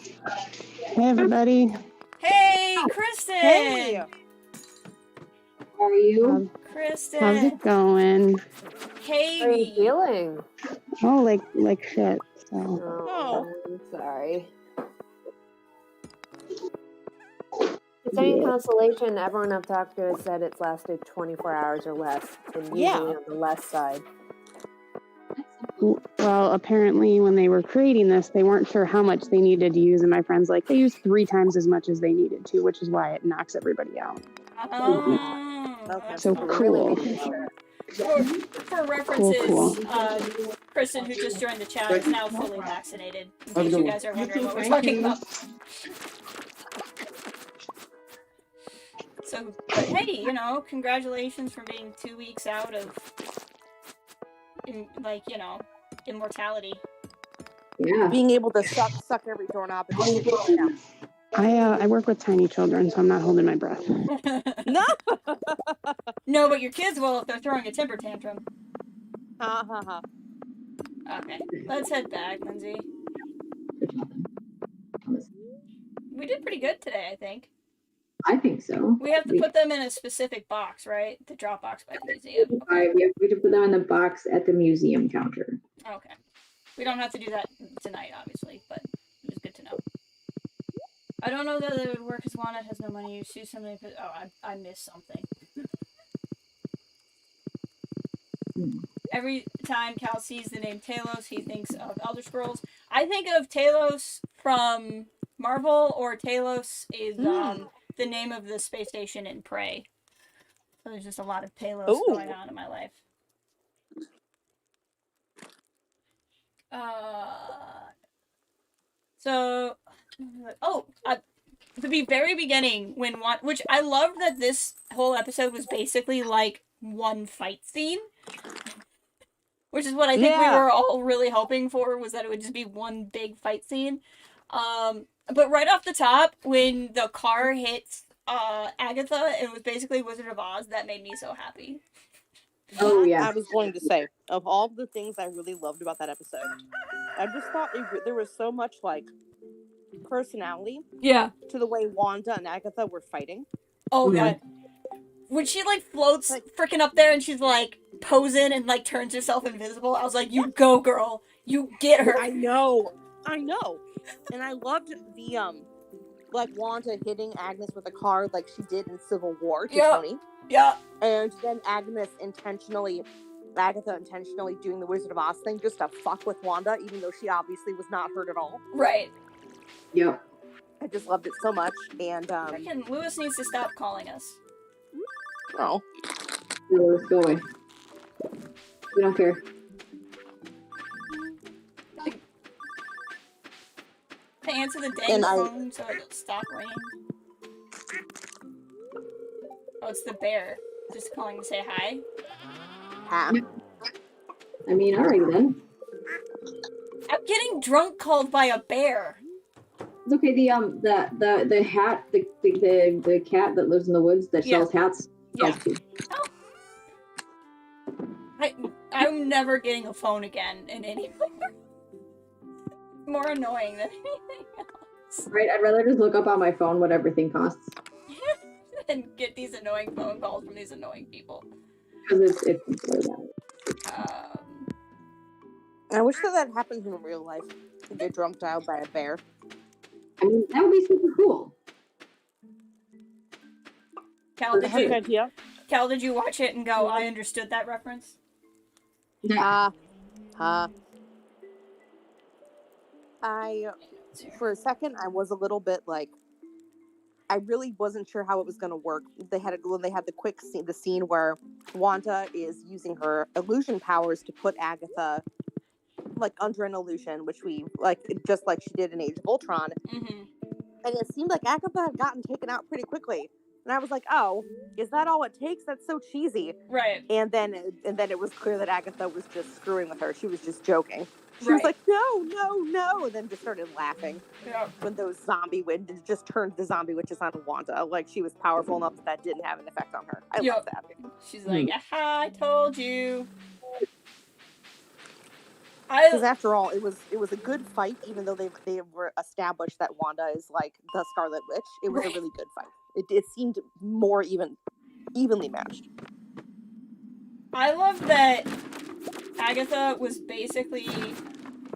Hey, everybody. Hey, Kristen! Hey! How are you? Kristen! How's it going? Hey! How are you feeling? Oh, like shit. So. Oh, I'm sorry. It's any consolation, everyone I've talked to has said it's lasted 24 hours or less, and usually on the less side. Well, apparently when they were creating this, they weren't sure how much they needed to use, and my friend's like, they used 3 times as much as they needed to, which is why it knocks everybody out. Okay. So Really cool. making sure. For references, Cool. Kristen, who just joined the chat, is now fully vaccinated. In case you guys are wondering what we're talking about. So, but hey, you know, congratulations for being 2 weeks out of, immortality. Yeah. Being able to suck every doorknob. And I work with tiny children, so I'm not holding my breath. No. No, but your kids will if they're throwing a temper tantrum. Okay, let's head back, Lindsay. We did pretty good today, I think. I think so. We have to put them in a specific box, right? The drop box by the museum. Okay. We have to put them in the box at the museum counter. Okay. We don't have to do that tonight, obviously, but it was good to know. I don't know that it would work because Wanda has no money. You see something, I missed something. Every time Cal sees the name Talos, he thinks of Elder Scrolls. I think of Talos from Marvel, or Talos is the name of the space station in Prey. So there's just a lot of Talos going on in my life. The very beginning, which I love that this whole episode was basically like one fight scene. Which is what I think we were all really hoping for, was that it would just be one big fight scene. But right off the top, when the car hits Agatha, it was basically Wizard of Oz, that made me so happy. Oh, yeah. I was going to say, of all the things I really loved about that episode, I just thought there was so much, like, personality to the way Wanda and Agatha were fighting. Oh, God. When she, like, floats freaking up there and she's, like, posing and, like, turns herself invisible, I was like, you go, girl. You get her. I know. And I loved the, like, Wanda hitting Agnes with a car like she did in Civil War to Tony. Yeah. And then Agatha intentionally doing the Wizard of Oz thing just to fuck with Wanda, even though she obviously was not hurt at all. Right. Yep. I just loved it so much. And, Freaking Lewis needs to stop calling us. Oh. No, let's go away. We don't care. To answer the dang phone so it'll stop ringing. Oh, it's the bear. Just calling to say hi. Hi. I mean, alright then. I'm getting drunk called by a bear. It's okay. The hat, the cat that lives in the woods that sells hats. Yeah. Oh. I'm never getting a phone again in any more annoying than anything else. Right, I'd rather just look up on my phone what everything costs. And get these annoying phone calls from these annoying people. Because it's really bad. I wish that happened in real life. To get drunk dialed by a bear. I mean, that would be super cool. Cal, did you watch it and go, I understood that reference? Yeah. For a second, I was a little bit like, I really wasn't sure how it was going to work. They had the scene where Wanda is using her illusion powers to put Agatha like under an illusion, which we like just like she did in Age of Ultron. Mm-hmm. And it seemed like Agatha had gotten taken out pretty quickly. And I was like, oh, is that all it takes? That's so cheesy. Right. And then it was clear that Agatha was just screwing with her. She was just joking. She was like, no, and then just started laughing. Yeah. When those just turned the zombie witches on Wanda. Like, she was powerful enough that didn't have an effect on her. I love that. She's like, aha, I told you. Because after all, it was a good fight, even though they were established that Wanda is like the Scarlet Witch. It was a really good fight. It seemed more evenly matched. I love that Agatha was basically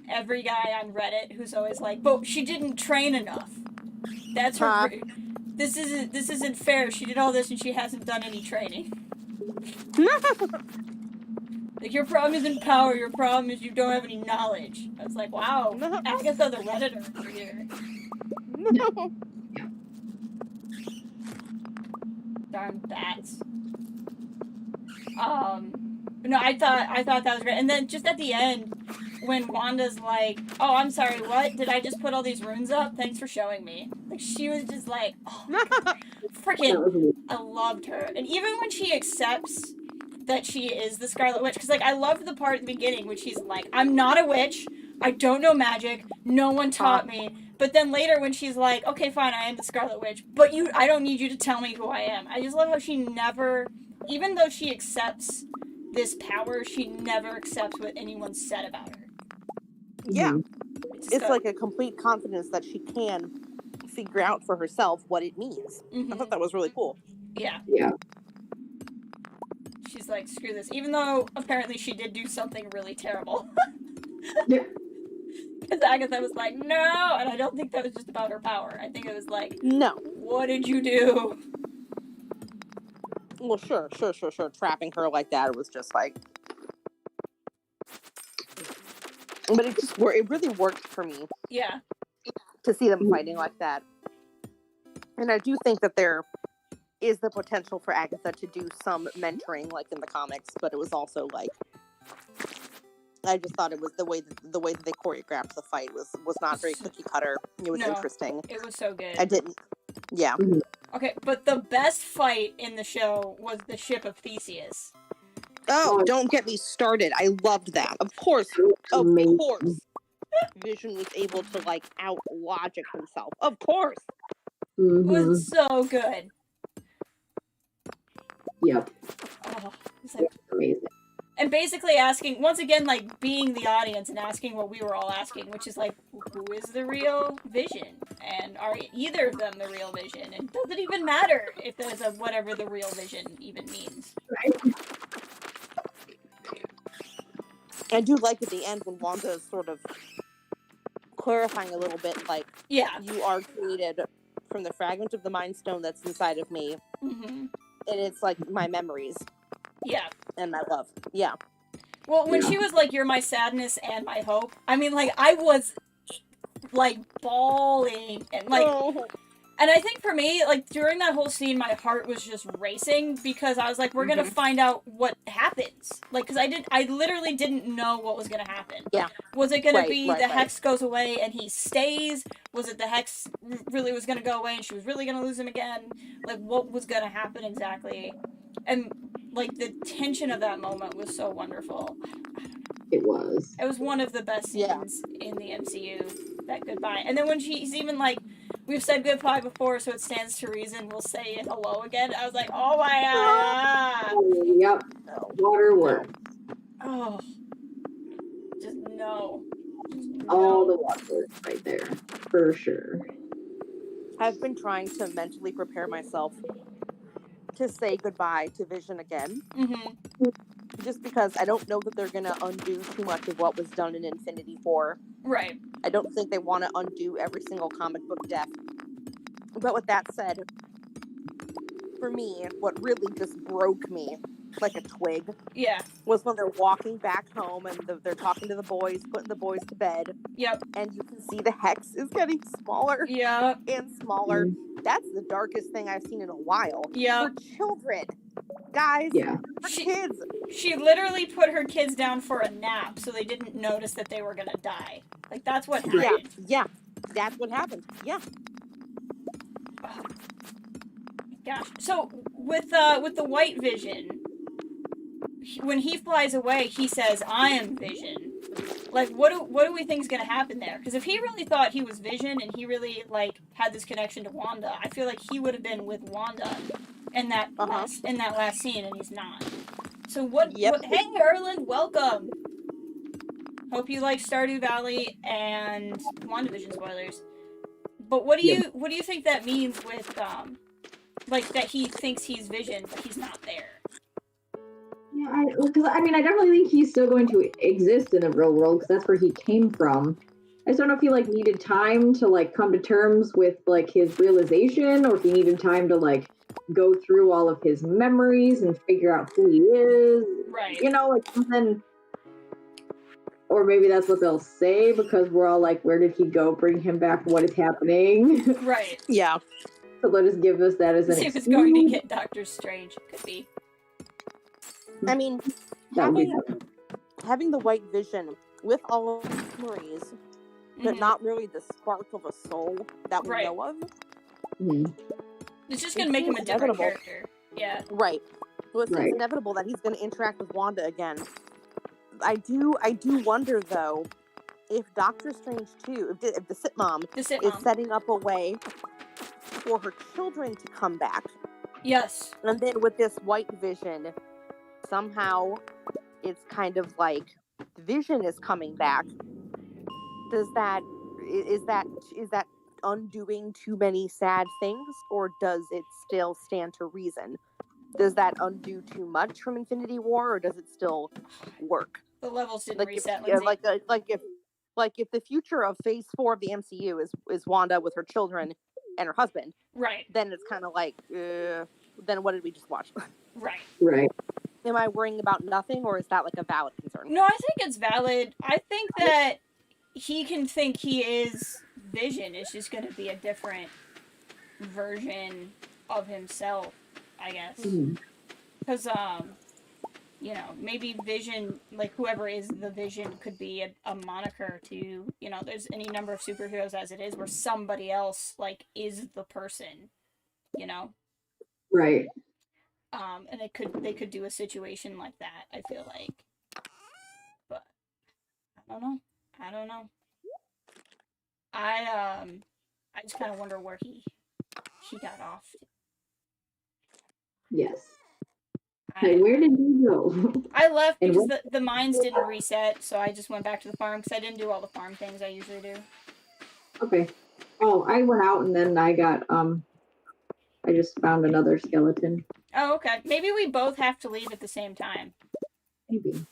every guy on Reddit who's always like, but she didn't train enough. That's her. This isn't fair. She did all this and she hasn't done any training. Like, your problem isn't power, your problem is you don't have any knowledge. I was like, wow, Agatha the Redditor over here. No. Darn bats. No, I thought that was great. And then just at the end, when Wanda's like, "Oh, I'm sorry, what? Did I just put all these runes up? Thanks for showing me." Like, she was just like, "Oh, freaking!" I loved her. And even when she accepts that she is the Scarlet Witch, because like I loved the part at the beginning when she's like, "I'm not a witch. I don't know magic. No one taught me." But then later when she's like, "Okay, fine, I am the Scarlet Witch, but I don't need you to tell me who I am." I just love how she never, even though she accepts this power, she never accepts what anyone said about her. Yeah. It's like a complete confidence that she can figure out for herself what it means. I thought that was really cool. Yeah. Yeah. She's like, screw this. Even though apparently she did do something really terrible. Yeah. Because Agatha was like, no! And I don't think that was just about her power. I think it was like, no. What did you do? Well, sure. Trapping her like that was just like... But it really worked for me. Yeah. To see them fighting like that. And I do think that there is the potential for Agatha to do some mentoring like in the comics, but it was also like... I just thought it was the way that they choreographed the fight was not very cookie cutter. It was interesting. It was so good. I didn't. Yeah. Okay, but the best fight in the show was the ship of Theseus. Oh, don't get me started. I loved that. Of course. Vision was able to like out logic himself. Of course. It was so good. Yep. Oh, it's like amazing. And basically asking, once again, like, being the audience and asking what we were all asking, which is, like, who is the real Vision? And are either of them the real Vision? And does it even matter if there's a whatever the real Vision even means? Right. I do like at the end when Wanda is sort of clarifying a little bit, like, yeah, you are created from the fragment of the Mind Stone that's inside of me. Mm-hmm. And it's, like, my memories. Yeah. And my love. Yeah. Well, when she was like, you're my sadness and my hope, I mean, like, I was, like, bawling and, like... Oh. And I think for me, like, during that whole scene, my heart was just racing because I was like, we're gonna find out what happens. Like, because I literally didn't know what was gonna happen. Yeah. Was it gonna be the Hex goes away and he stays? Was it the Hex really was gonna go away and she was really gonna lose him again? Like, what was gonna happen exactly? And, like, the tension of that moment was so wonderful. It was. It was one of the best scenes in the MCU, that goodbye. And then when she's even like, we've said goodbye before, so it stands to reason we'll say it hello again. I was like, oh my god! Yep. Water works. Oh. Just no. All the water works right there. For sure. I've been trying to mentally prepare myself to say goodbye to Vision again. Mm-hmm. Just because I don't know that they're going to undo too much of what was done in Infinity War. Right. I don't think they want to undo every single comic book death. But with that said, for me, what really just broke me like a twig was when they're walking back home and they're talking to the boys, putting the boys to bed. Yep. And you can see the Hex is getting smaller and smaller. That's the darkest thing I've seen in a while. Yeah. For children. Guys. Yeah. For kids. She literally put her kids down for a nap so they didn't notice that they were gonna die. Like, that's what happened. Yeah. That's what happened. Yeah. Oh. Gosh. So, with the White Vision, when he flies away, he says, I am Vision. Like, what do we think is going to happen there? Because if he really thought he was Vision and he really, like, had this connection to Wanda, I feel like he would have been with Wanda in that last scene, and he's not. So what hey, Erland, welcome! Hope you like Stardew Valley and WandaVision spoilers. But what do you think that means with, like, that he thinks he's Vision, but he's not there? Yeah, I definitely think he's still going to exist in the real world because that's where he came from. I just don't know if he like needed time to like come to terms with like his realization, or if he needed time to like go through all of his memories and figure out who he is. Right. You know, like something. Or maybe that's what they'll say because we're all like, where did he go? Bring him back. What is happening? Right. Yeah. So they'll just give us that as an See if it's excuse. going to get Doctor Strange. Could be. I mean, That would be having the white vision with all of his memories, but Mhm. not really the spark of a soul that we Right. know of. It's just It gonna make him a seems different inevitable. character. Yeah. Right. Well, it seems Right. inevitable that he's going to interact with Wanda again. I do wonder though, if Doctor Strange 2, if the sitmom The is sitcom. setting up a way for her children to come back, Yes. and then with this white vision, somehow it's kind of like Vision is coming back. Is that undoing too many sad things, or does it still stand to reason? Does that undo too much from Infinity War, or does it still work? The levels didn't Like reset, if, Lindsay. like if the future of Phase 4 of the MCU is Wanda with her children and her husband, Right. then it's kind of like, then what did we just watch? Right. Right. Am I worrying about nothing, or is that like a valid concern? No, I think it's valid. I think that he can think he is Vision. It's just going to be a different version of himself, I guess. Because, you know, maybe Vision, like whoever is the Vision, could be a moniker to, you know, there's any number of superheroes as it is where somebody else, like, is the person, you know? Right. And they could do a situation like that, I feel like. But I don't know. I just kind of wonder where he got off. Yes. Hey, where did you go? I left And because the mines didn't reset, so I just went back to the farm because I didn't do all the farm things I usually do. Okay. Oh, I went out and then I got I just found another skeleton. Oh, okay. Maybe we both have to leave at the same time. Maybe.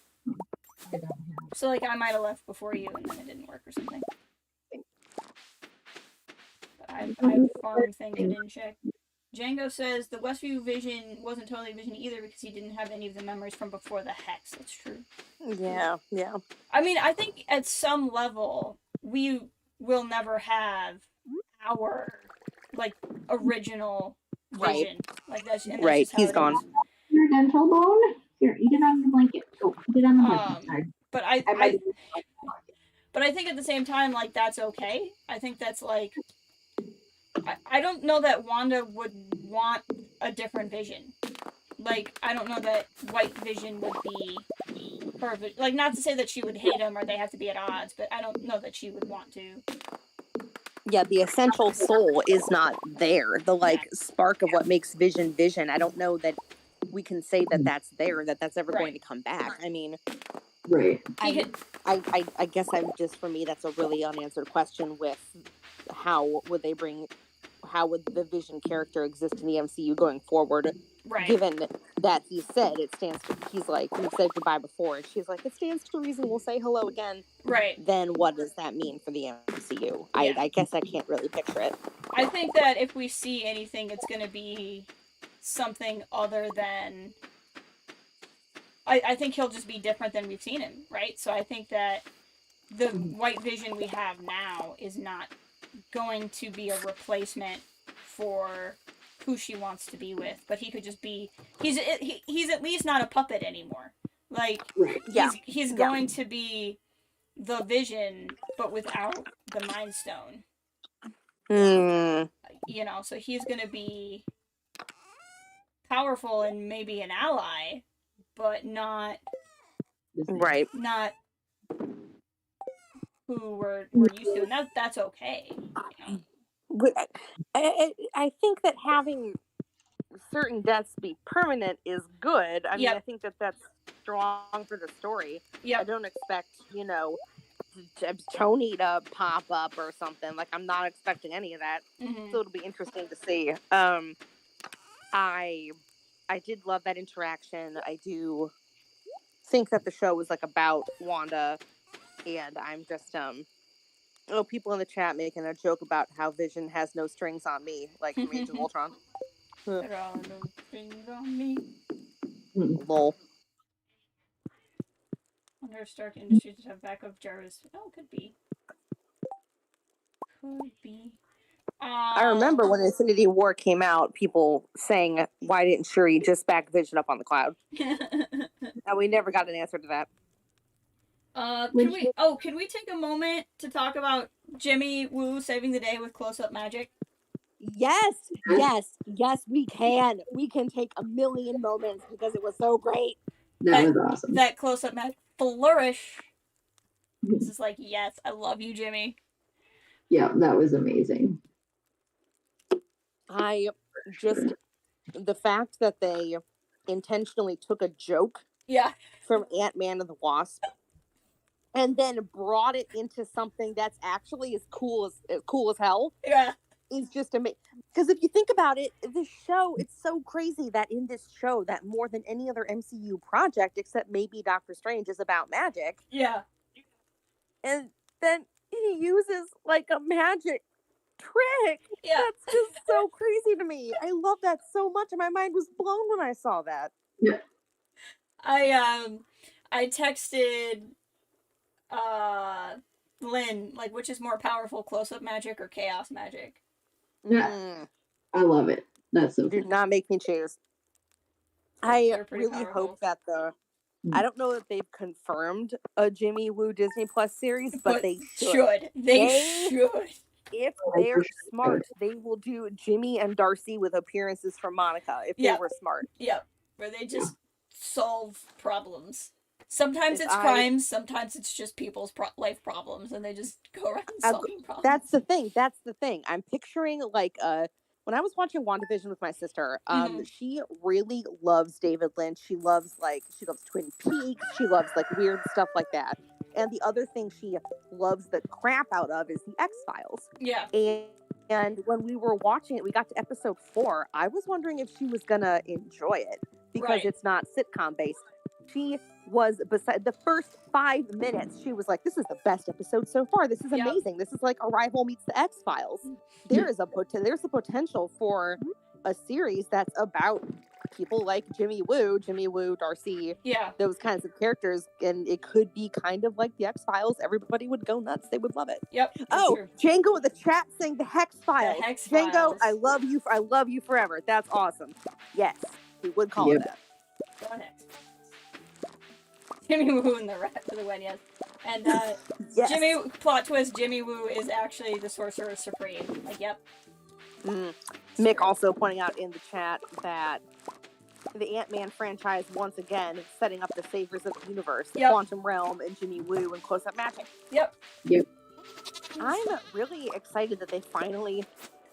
So, like, I might have left before you and then it didn't work or something. But I have farm things I didn't check. Django says the Westview Vision wasn't totally Vision either because he didn't have any of the memories from before the Hex. That's true. Yeah. I mean, I think at some level we will never have our like original Vision. Like that's Right. just how He's it gone. is. Your dental bone? Here, eat it on your blanket. Oh, eat it on the blanket. Sorry. But I think at the same time, like that's okay. I think that's like I don't know that Wanda would want a different Vision. Like, I don't know that White Vision would be her. Like, not to say that she would hate him or they have to be at odds, but I don't know that she would want to. Yeah, the essential soul is not there. The spark of what makes Vision Vision. I don't know that we can say that that's there, that's ever going to come back. I mean, right. I guess for me, that's a really unanswered question with how would the Vision character exist in the MCU going forward? Right. Given that he said he's like, we've said goodbye before, and she's like, it stands to reason we'll say hello again. Right. Then what does that mean for the MCU? Yeah. I guess I can't really picture it. I think that if we see anything, it's going to be something other than... I think he'll just be different than we've seen him, right? So I think that the White Vision we have now is not going to be a replacement for who she wants to be with, but he could just be he's at least not a puppet anymore. Like he's going to be the Vision but without the Mind Stone. You know, so he's going to be powerful and maybe an ally, but not who we're used to, and that's okay. You know? But I think that having certain deaths be permanent is good. I mean, I think that's strong for the story. I don't expect, Tony to pop up or something. Like, I'm not expecting any of that. So it'll be interesting to see. I did love that interaction. I do think that the show was about Wanda, and I'm just people in the chat making a joke about how Vision has no strings on me, like from Age of Ultron. Put all those things on me. Lol. Wonder if Stark Industries have backup Jarvis. Oh, could be. Could be. I remember when Infinity War came out, people saying, "Why didn't Shuri just back Vision up on the cloud?" And we never got an answer to that. Can we take a moment to talk about Jimmy Woo saving the day with close-up magic? Yes, we can. We can take a million moments because it was so great. That was awesome. That close-up magic flourish. This is like, yes, I love you, Jimmy. Yeah, that was amazing. The fact that they intentionally took a joke from Ant-Man and the Wasp and then brought it into something that's actually as cool as hell. Yeah. Is just amazing. Because if you think about it, this show, it's so crazy that in this show, that more than any other MCU project, except maybe Doctor Strange, is about magic. Yeah. And then he uses like a magic trick. Yeah. That's just so crazy to me. I love that so much, and my mind was blown when I saw that. Yeah. I texted Lynn, like, which is more powerful, close-up magic or chaos magic? Yeah. I love it. That's so Do fun. not make me choose. I really powerful. hope that I don't know that they've confirmed a Jimmy Woo Disney Plus series, but they should. They should. If they're smart, they will do Jimmy and Darcy with appearances from Monica, if they were smart. Yep. Where they just solve problems. Sometimes it's crimes, sometimes it's just people's life problems, and they just go around solving problems. That's the thing. I'm picturing, like, when I was watching WandaVision with my sister, she really loves David Lynch. She loves Twin Peaks. She loves, like, weird stuff like that. And the other thing she loves the crap out of is the X-Files. Yeah. And when we were watching it, we got to episode 4. I was wondering if she was gonna enjoy it because it's not sitcom based. She was beside the first 5 minutes. She was like, "This is the best episode so far. This is amazing. This is like Arrival meets the X-Files." There's a potential for a series that's about people like Jimmy Woo, Darcy, those kinds of characters, and it could be kind of like the X-Files. Everybody would go nuts. They would love it. Yep. Oh, Django in the chat saying the Hex Files. The Hex Files. Django, I love you forever. That's awesome. Yes, we would call it that. Go ahead. Jimmy Woo and the rat to the Wen, yes. And Jimmy, plot twist, Jimmy Woo is actually the Sorcerer Supreme. Like, yep. Mick also pointing out in the chat that the Ant-Man franchise once again is setting up the Saviors of the Universe, the Quantum Realm, and Jimmy Woo and Close-Up Magic. Yep. I'm really excited that they finally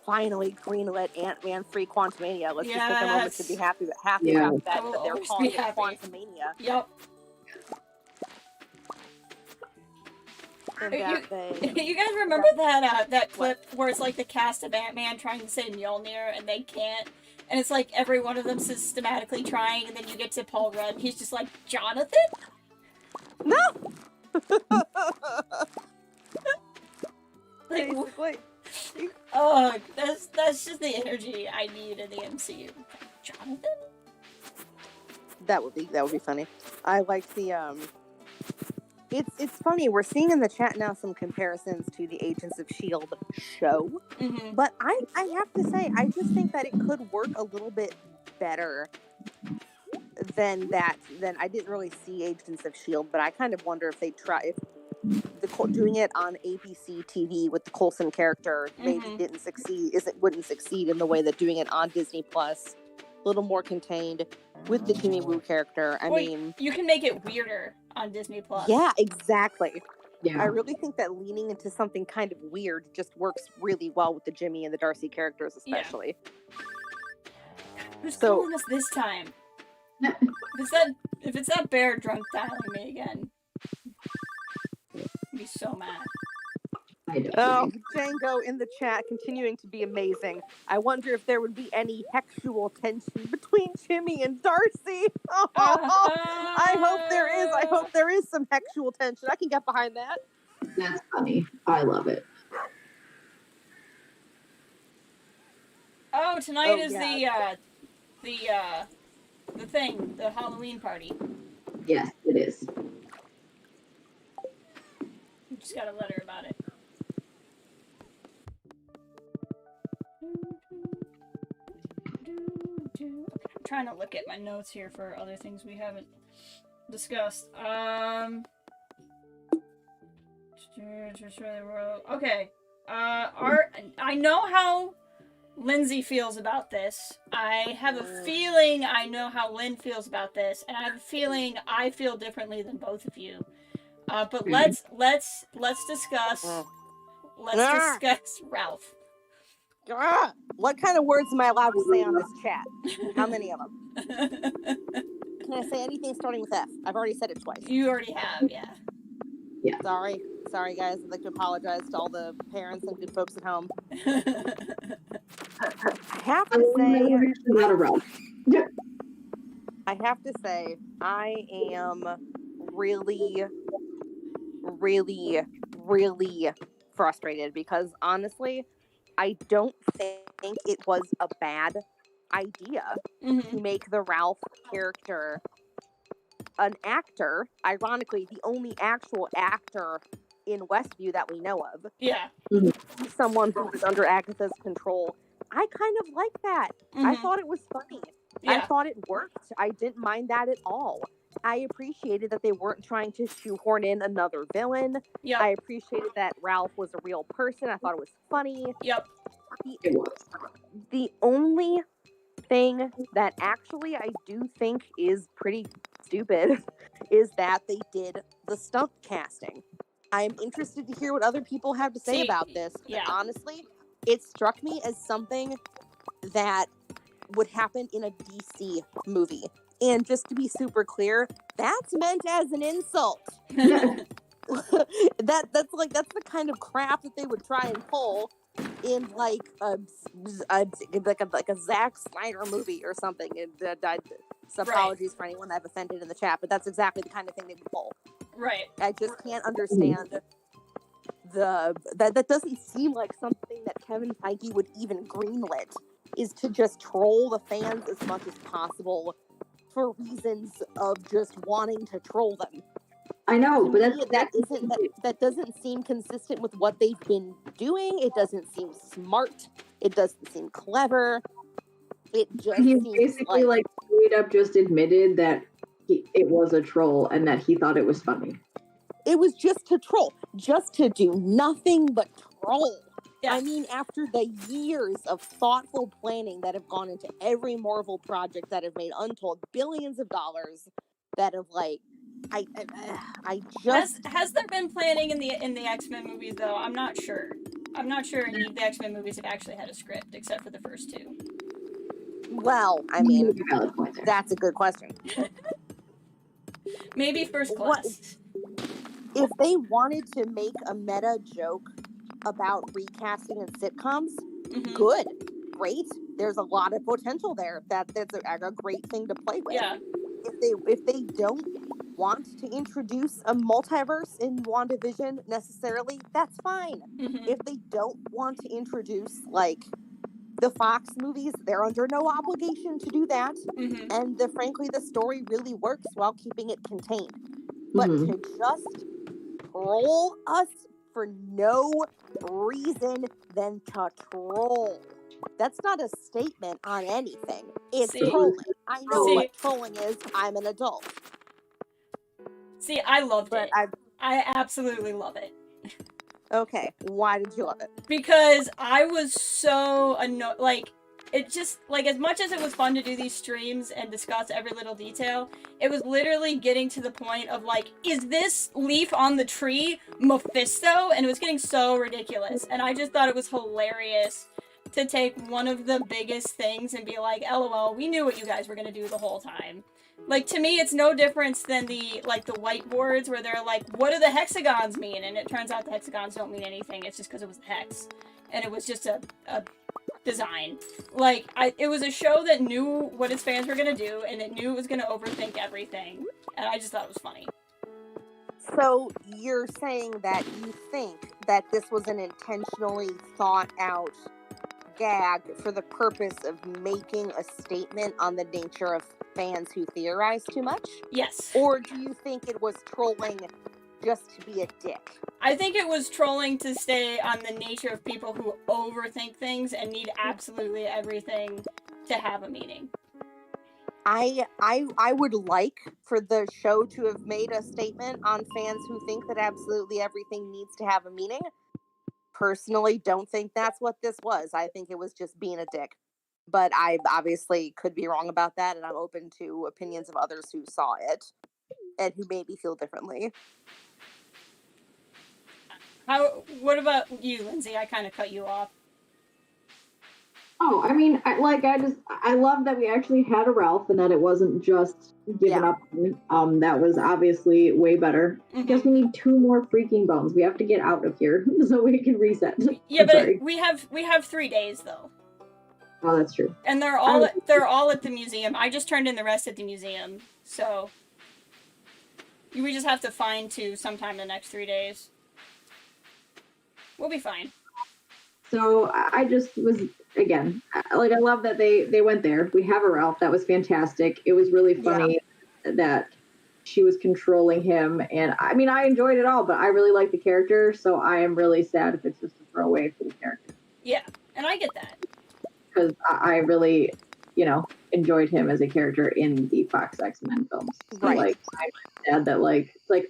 greenlit Ant-Man 3 Quantumania. Let's just take a moment to be happy about that they're calling it Quantumania. Yep. And you guys remember that clip where it's like the cast of Ant-Man trying to say Mjolnir and they can't? And it's like every one of them systematically trying, and then you get to Paul Rudd and he's just like, "Jonathan?" No! Like, oh, that's just the energy I need in the MCU. Jonathan? That would be funny. I like the It's funny, we're seeing in the chat now some comparisons to the Agents of S.H.I.E.L.D. show, but I have to say, I just think that it could work a little bit better than I didn't really see Agents of S.H.I.E.L.D., but I kind of wonder if they doing it on ABC TV with the Coulson character maybe wouldn't succeed in the way that doing it on Disney Plus, a little more contained with the Jimmy Woo character. I mean, you can make it weirder on Disney Plus. Yeah, exactly. Yeah. I really think that leaning into something kind of weird just works really well with the Jimmy and the Darcy characters, especially. Who's calling us this time? If it's that bear drunk dialing me again, I'd be so mad. Oh, Django in the chat continuing to be amazing. I wonder if there would be any sexual tension between Jimmy and Darcy. Oh, I hope there is. I hope there is some sexual tension. I can get behind that. That's funny. I love it. Oh, tonight Oh, is yeah. the thing, the Halloween party. Yes, it is. You just got a letter about it. Okay, I'm trying to look at my notes here for other things we haven't discussed. Okay. I know how Lindsay feels about this. I have a feeling I know how Lynn feels about this, and I have a feeling I feel differently than both of you. But let's discuss. Let's discuss Ralph. What kind of words am I allowed to say on this chat? How many of them? Can I say anything starting with F? I've already said it twice. You already have, yeah. Yeah. Sorry, guys. I'd like to apologize to all the parents and good folks at home. I have to say, Not a Ralph. I have to say, I am really, really, really frustrated because honestly, I don't think it was a bad idea to make the Ralph character an actor. Ironically, the only actual actor in Westview that we know of. Yeah. Someone who was under Agatha's control. I kind of like that. I thought it was funny. Yeah. I thought it worked. I didn't mind that at all. I appreciated that they weren't trying to shoehorn in another villain. Yep. I appreciated that Ralph was a real person. I thought it was funny. Yep. It was. The only thing that actually I do think is pretty stupid is that they did the stunt casting. I'm interested to hear what other people have to say about this. Yeah. Honestly, it struck me as something that would happen in a DC movie. And just to be super clear, that's meant as an insult. that's the kind of crap that they would try and pull in like a Zack Snyder movie or something. Apologies for anyone I've offended in the chat, but that's exactly the kind of thing they would pull. Right. I just can't understand that doesn't seem like something that Kevin Feige would even greenlit, is to just troll the fans as much as possible for reasons of just wanting to troll them. I know, but that doesn't seem consistent with what they've been doing. It doesn't seem smart. It doesn't seem clever. It just he seems basically like straight up just admitted that it was a troll and that he thought it was funny. It was just to troll, just to do nothing but troll. Yeah. I mean, after the years of thoughtful planning that have gone into every Marvel project that have made untold billions of dollars, that have like, I just has there been planning in the X-Men movies though? I'm not sure. I'm not sure any of the X-Men movies have actually had a script except for the first two. Well, I mean, that's a good question. Maybe First Class. If they wanted to make a meta joke about recasting in sitcoms, good, great. There's a lot of potential there. That's a great thing to play with. Yeah. If they don't want to introduce a multiverse in WandaVision necessarily, that's fine. If they don't want to introduce like the Fox movies, they're under no obligation to do that. And frankly, the story really works while keeping it contained. But to just troll us for no reason than to troll. That's not a statement on anything. It's trolling. I know what trolling is. I'm an adult. See, I loved it. I absolutely love it. Okay, why did you love it? Because I was so annoyed. Like, it just, like, as much as it was fun to do these streams and discuss every little detail, it was literally getting to the point of, like, is this leaf on the tree Mephisto? And it was getting so ridiculous. And I just thought it was hilarious to take one of the biggest things and be like, LOL, we knew what you guys were gonna do the whole time. Like, to me, it's no difference than the whiteboards where they're like, what do the hexagons mean? And it turns out the hexagons don't mean anything. It's just because it was a hex. And it was just a design. Like, it was a show that knew what its fans were gonna do, and it knew it was gonna overthink everything. And I just thought it was funny. So, you're saying that you think that this was an intentionally thought out gag for the purpose of making a statement on the nature of fans who theorize too much? Yes. Or do you think it was trolling just to be a dick? I think it was trolling to stay on the nature of people who overthink things and need absolutely everything to have a meaning. I would like for the show to have made a statement on fans who think that absolutely everything needs to have a meaning. Personally, don't think that's what this was. I think it was just being a dick. But I obviously could be wrong about that, and I'm open to opinions of others who saw it and who maybe feel differently. What about you, Lindsay? I kind of cut you off. Oh, I mean, I love that we actually had a Ralph and that it wasn't just given up. That was obviously way better. I guess we need 2 more freaking bones. We have to get out of here so we can reset. Yeah, but we have 3 days though. Oh, that's true. And they're all at the museum. I just turned in the rest at the museum, so we just have to find 2 sometime in the next 3 days. We'll be fine. So I just was, again, I love that they went there. We have a Ralph. That was fantastic. It was really funny that she was controlling him. And I mean, I enjoyed it all, but I really like the character. So I am really sad if it's just a throwaway for the character. Yeah, and I get that. Because I really, enjoyed him as a character in the Fox X-Men films. Right. I'm sad that,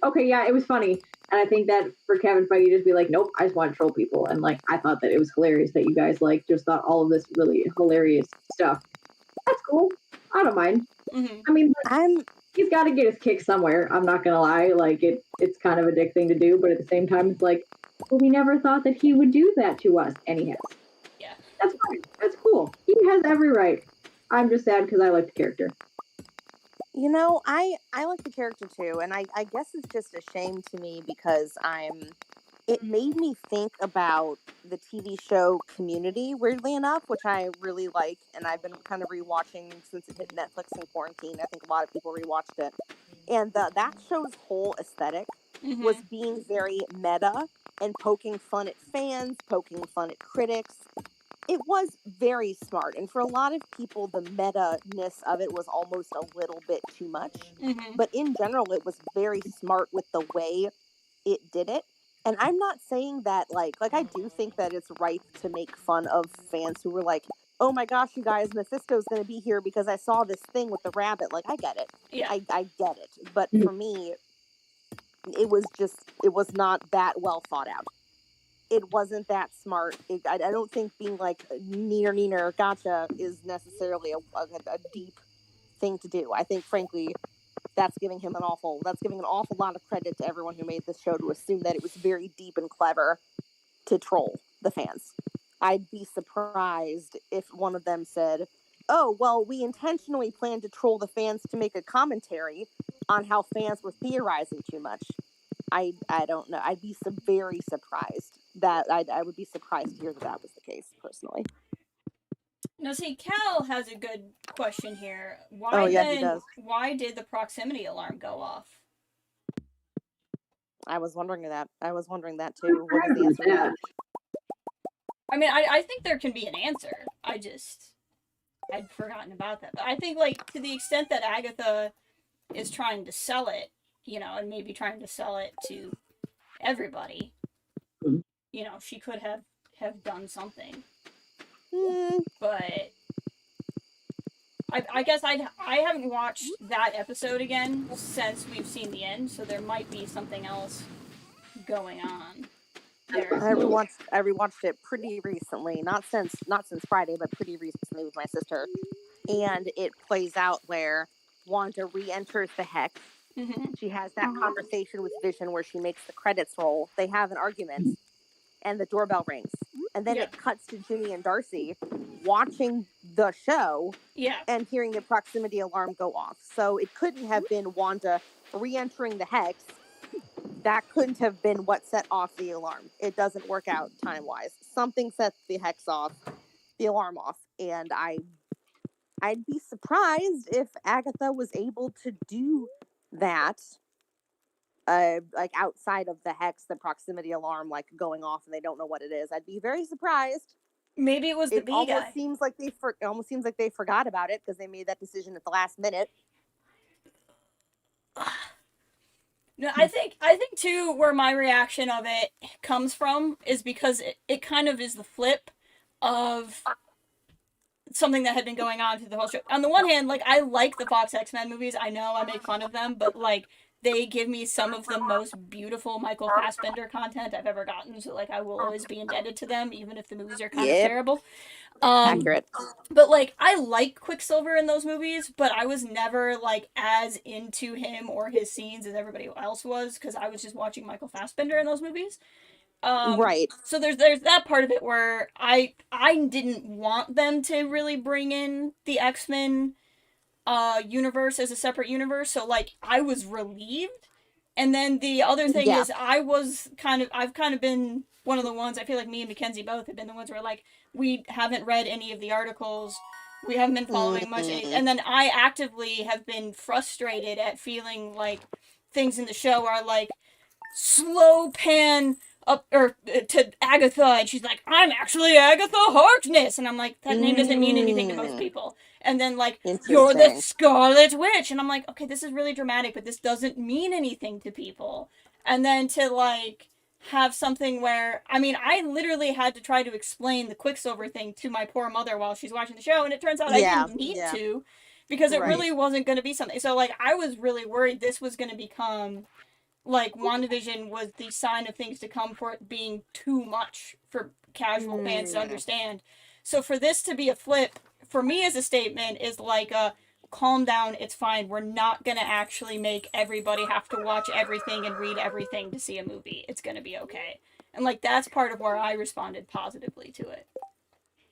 okay, yeah, it was funny. And I think that for Kevin Feige to just be like, nope, I just want to troll people. And, I thought that it was hilarious that you guys, just thought all of this really hilarious stuff. That's cool. I don't mind. Mm-hmm. I mean, he's got to get his kick somewhere. I'm not going to lie. It's kind of a dick thing to do. But at the same time, it's well, we never thought that he would do that to us. And he has. Yeah. That's fine. That's cool. He has every right. I'm just sad because I like the character. I like the character too, and I guess it's just a shame to me because it made me think about the TV show Community, weirdly enough, which I really like, and I've been kind of rewatching since it hit Netflix in quarantine. I think a lot of people rewatched it. And that show's whole aesthetic was being very meta and poking fun at fans, poking fun at critics. It was very smart, and for a lot of people, the meta-ness of it was almost a little bit too much. But in general, it was very smart with the way it did it. And I'm not saying that, I do think that it's right to make fun of fans who were like, oh my gosh, you guys, Mephisto's going to be here because I saw this thing with the rabbit. I get it. Yeah. I get it. But for me, it was not that well thought out. It wasn't that smart. I don't think being neener, gotcha is necessarily a deep thing to do. I think, frankly, that's giving an awful lot of credit to everyone who made this show to assume that it was very deep and clever to troll the fans. I'd be surprised if one of them said, oh, well, we intentionally planned to troll the fans to make a commentary on how fans were theorizing too much. I don't know. I'd be very surprised. I would be surprised to hear that was the case, personally. Now, see, Cal has a good question here. He does. Why did the proximity alarm go off? I was wondering that. Too. What is the answer to that? I mean, I think there can be an answer. I'd forgotten about that. But I think, to the extent that Agatha is trying to sell it, and maybe trying to sell it to everybody, she could have done something. But I guess I haven't watched that episode again since we've seen the end, so there might be something else going on there. I rewatched it pretty recently, not since Friday, but pretty recently with my sister, and it plays out where Wanda re-enters the Hex. She has that conversation with Vision where she makes the credits roll. They have an argument, and the doorbell rings. And then it cuts to Ginny and Darcy watching the show and hearing the proximity alarm go off. So it couldn't have been Wanda re-entering the Hex. That couldn't have been what set off the alarm. It doesn't work out time-wise. Something set the Hex off, the alarm off. And I'd be surprised if Agatha was able to do that, outside of the Hex, the proximity alarm, going off and they don't know what it is. I'd be very surprised Maybe it was the It bee almost guy. seems like they forgot about it because they made that decision at the last minute. No, I think too where my reaction of it comes from is because it kind of is the flip of something that had been going on through the whole show. On the one hand, like, I like the Fox X-Men movies. I know I make fun of them, but like, they give me some of the most beautiful Michael Fassbender content I've ever gotten. So like, I will always be indebted to them, even if the movies are kind of terrible. Accurate. But like, I like Quicksilver in those movies, but I was never like as into him or his scenes as everybody else was because I was just watching Michael Fassbender in those movies. Right. So there's that part of it where I didn't want them to really bring in the X-Men universe as a separate universe, so like I was relieved. And then the other thing is I've kind of been one of the ones, I feel like me and Mackenzie both have been the ones where like we haven't read any of the articles, we haven't been following much, and then I actively have been frustrated at feeling like things in the show are like slow pan up or to Agatha, and she's like, I'm actually Agatha Harkness, and I'm like, that name doesn't mean anything to most people. And then like, you're the Scarlet Witch, and I'm like, okay, this is really dramatic, but this doesn't mean anything to people. And then to like have something where, I mean, I literally had to try to explain the Quicksilver thing to my poor mother while she's watching the show, and it turns out I didn't need to, because it really wasn't going to be something. So like, I was really worried this was going to become like WandaVision was the sign of things to come for it being too much for casual fans to understand. So for this to be a flip, for me as a statement, is like a calm down, it's fine. We're not going to actually make everybody have to watch everything and read everything to see a movie. It's going to be okay. And like, that's part of where I responded positively to it.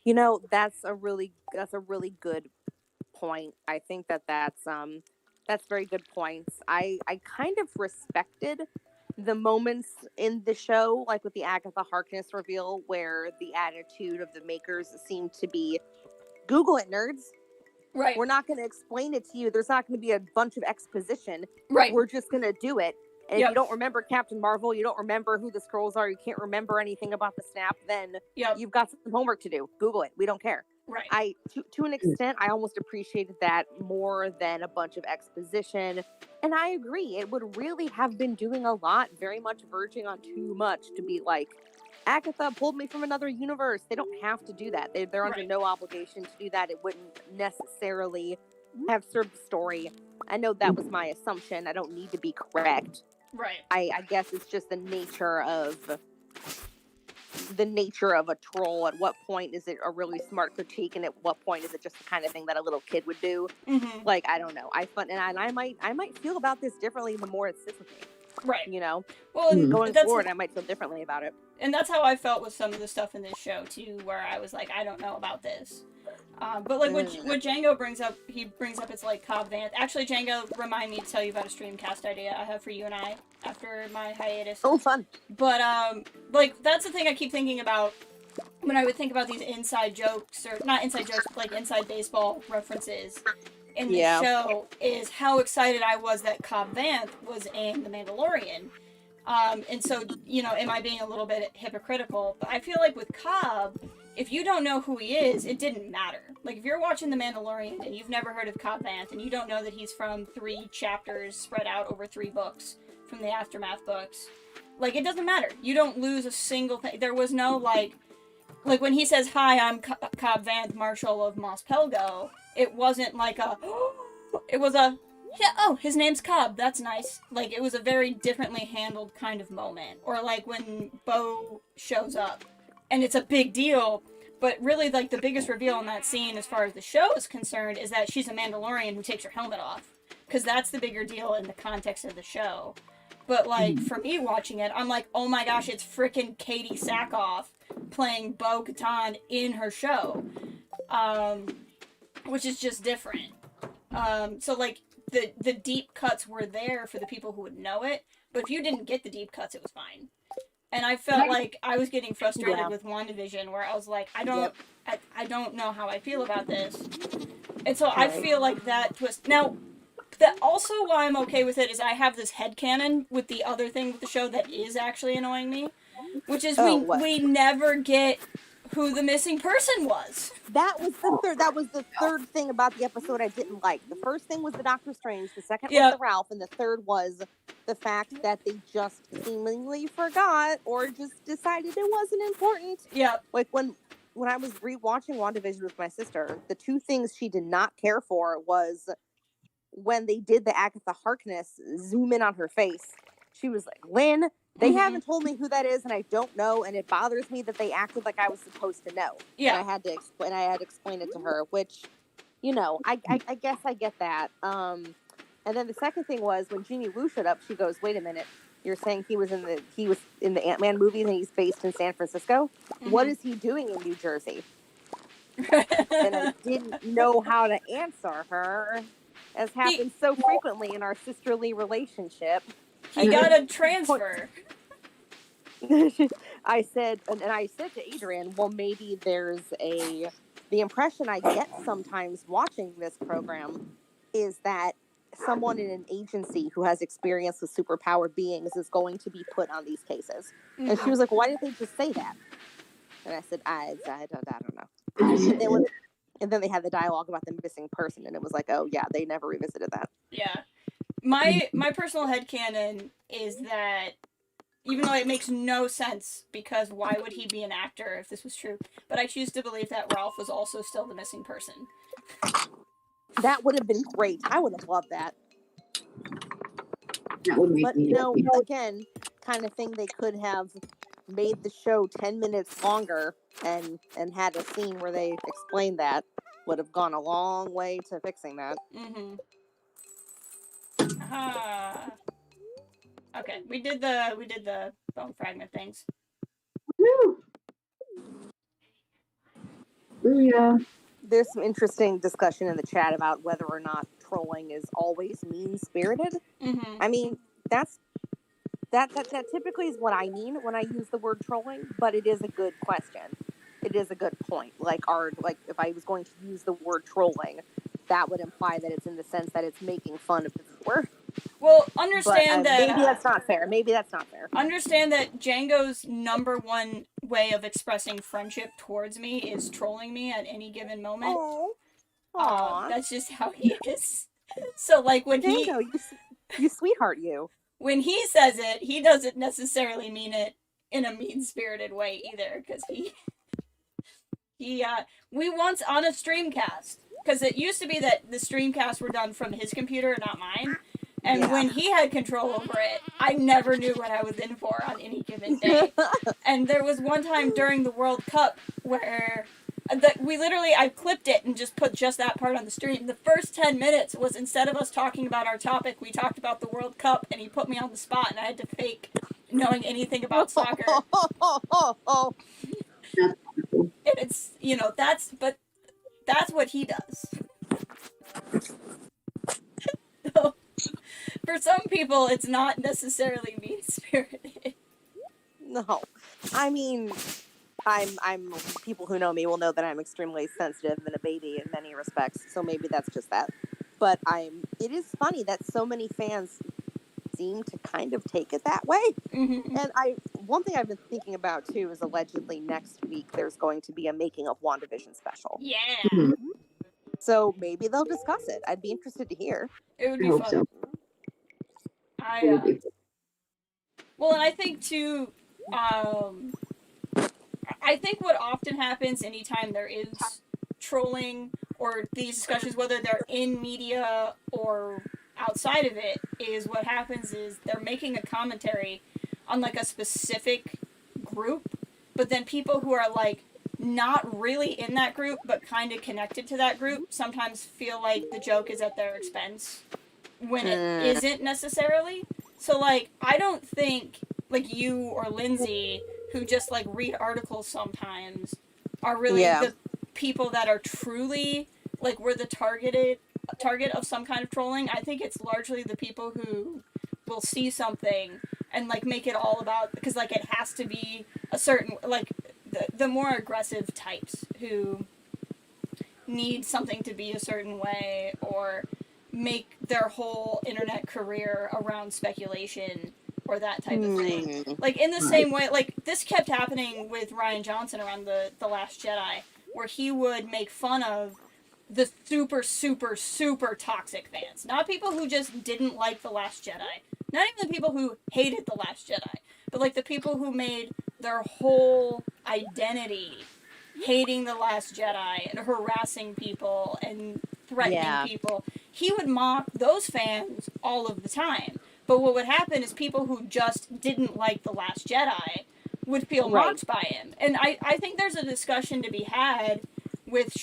You know, that's a really good point. I think that's very good points. I kind of respected the moments in the show, like with the Agatha Harkness reveal, where the attitude of the makers seemed to be, Google it, nerds. Right. We're not going to explain it to you. There's not going to be a bunch of exposition. Right. We're just going to do it. And if you don't remember Captain Marvel, you don't remember who the Skrulls are, you can't remember anything about the snap, then you've got some homework to do. Google it. We don't care. Right. To an extent, I almost appreciated that more than a bunch of exposition. And I agree. It would really have been doing a lot, very much verging on too much to be like, Agatha pulled me from another universe. They don't have to do that. They're under no obligation to do that. It wouldn't necessarily have served the story. I know that was my assumption. I don't need to be correct. Right. I guess it's just the nature of a troll. At what point is it a really smart critique, and at what point is it just the kind of thing that a little kid would do? Like, I don't know. I might feel about this differently the more it sits with me. Right. You know? Well, and going forward, I might feel differently about it. And that's how I felt with some of the stuff in this show, too, where I was like, I don't know about this. But, like, what Django brings up, it's like Cobb Vanth. Actually, Django, remind me to tell you about a Streamcast idea I have for you and I after my hiatus. Oh, fun. But, like, that's the thing I keep thinking about when I would think about these inside jokes, or not inside jokes, but, like, inside baseball references in the show, is how excited I was that Cobb Vanth was in The Mandalorian. And so, you know, am I being a little bit hypocritical? But I feel like with Cobb, if you don't know who he is, it didn't matter. Like, if you're watching The Mandalorian and you've never heard of Cobb Vanth and you don't know that he's from 3 chapters spread out over 3 books from the Aftermath books, like, it doesn't matter. You don't lose a single thing. There was no, like when he says, hi, I'm Cobb Vanth, Marshal of Mos Pelgo, it wasn't like it was a, yeah, oh, his name's Cobb, that's nice. Like, it was a very differently handled kind of moment. Or, like, when Bo shows up, and it's a big deal, but really, like, the biggest reveal in that scene, as far as the show is concerned, is that she's a Mandalorian who takes her helmet off. Because that's the bigger deal in the context of the show. But, like, for me watching it, I'm like, oh my gosh, it's frickin' Katie Sackhoff playing Bo-Katan in her show. Which is just different. So, like, the deep cuts were there for the people who would know it, but if you didn't get the deep cuts, it was fine. And I felt like I was getting frustrated with WandaVision, where I was like, I don't know how I feel about this. And so I feel like that twist. Now, that also why I'm okay with it is I have this headcanon with the other thing with the show that is actually annoying me, which is we never get who the missing person was. That was the third thing about the episode I didn't like. The first thing was the Doctor Strange, the second was the Ralph, and the third was the fact that they just seemingly forgot or just decided it wasn't important. Yep. Like when I was rewatching WandaVision with my sister, the two things she did not care for was when they did the Agatha Harkness zoom in on her face. She was like, Lynn, they haven't told me who that is, and I don't know, and it bothers me that they acted like I was supposed to know. Yeah. And I had to explain it to her, which, you know, I guess I get that. And then the second thing was when Jeannie Wu showed up, she goes, "Wait a minute, you're saying he was in the Ant-Man movies and he's based in San Francisco? What is he doing in New Jersey?" And I didn't know how to answer her, as happens so frequently in our sisterly relationship. He got a transfer. I said to Adrian, well, maybe there's the impression I get sometimes watching this program is that someone in an agency who has experience with superpowered beings is going to be put on these cases. And she was like, why didn't they just say that? And I said, I don't know. And then they had the dialogue about the missing person, and it was like, oh yeah, they never revisited that. Yeah. My personal headcanon is that, even though it makes no sense, because why would he be an actor if this was true? But I choose to believe that Ralph was also still the missing person. That would have been great. I would have loved that. That would make But, me you know, happy. again, kind of thing they could have made the show 10 minutes longer and had a scene where they explained that. Would have gone a long way to fixing that. Okay, we did the bone fragment things. Woo! Yeah. There's some interesting discussion in the chat about whether or not trolling is always mean-spirited. I mean, that typically is what I mean when I use the word trolling, but it is a good question. It is a good point. Like if I was going to use the word trolling, that would imply that it's in the sense that it's making fun of the viewer. Well, understand that maybe that's not fair. Understand that Django's number one way of expressing friendship towards me is trolling me at any given moment. That's just how he is. So, like, when Django, you sweetheart, you. When he says it, he doesn't necessarily mean it in a mean-spirited way either, because we once on a streamcast, because it used to be that the streamcasts were done from his computer, not mine. And when he had control over it, I never knew what I was in for on any given day. And there was one time during the World Cup where I clipped it and just put just that part on the stream. The first 10 minutes was, instead of us talking about our topic, we talked about the World Cup, and he put me on the spot, and I had to fake knowing anything about soccer. And it's, that's what he does. So, for some people, it's not necessarily mean-spirited. No. I mean, I'm people who know me will know that I'm extremely sensitive and a baby in many respects, so maybe that's just that. But it is funny that so many fans seem to kind of take it that way. And one thing I've been thinking about too is allegedly next week there's going to be a making of WandaVision special. Yeah. So maybe they'll discuss it. I'd be interested to hear. It would be fun. So. Well, and I think too, I think what often happens anytime there is trolling or these discussions, whether they're in media or outside of it, is what happens is they're making a commentary on like a specific group, but then people who are like not really in that group but kind of connected to that group sometimes feel like the joke is at their expense when it isn't necessarily. So like, I don't think like you or Lindsay, who just like read articles sometimes, are really the people that are truly like we're the target of some kind of trolling. I think it's largely the people who will see something and like make it all about, because like it has to be a certain, like the more aggressive types who need something to be a certain way or make their whole internet career around speculation or that type of thing. Mm. Like, in the same way, like, this kept happening with Rian Johnson around The Last Jedi, where he would make fun of the super, super, super toxic fans. Not people who just didn't like The Last Jedi. Not even the people who hated The Last Jedi. But, like, the people who made their whole identity hating The Last Jedi and harassing people and threatening people. He would mock those fans all of the time. But what would happen is people who just didn't like The Last Jedi would feel mocked by him. And I think there's a discussion to be had with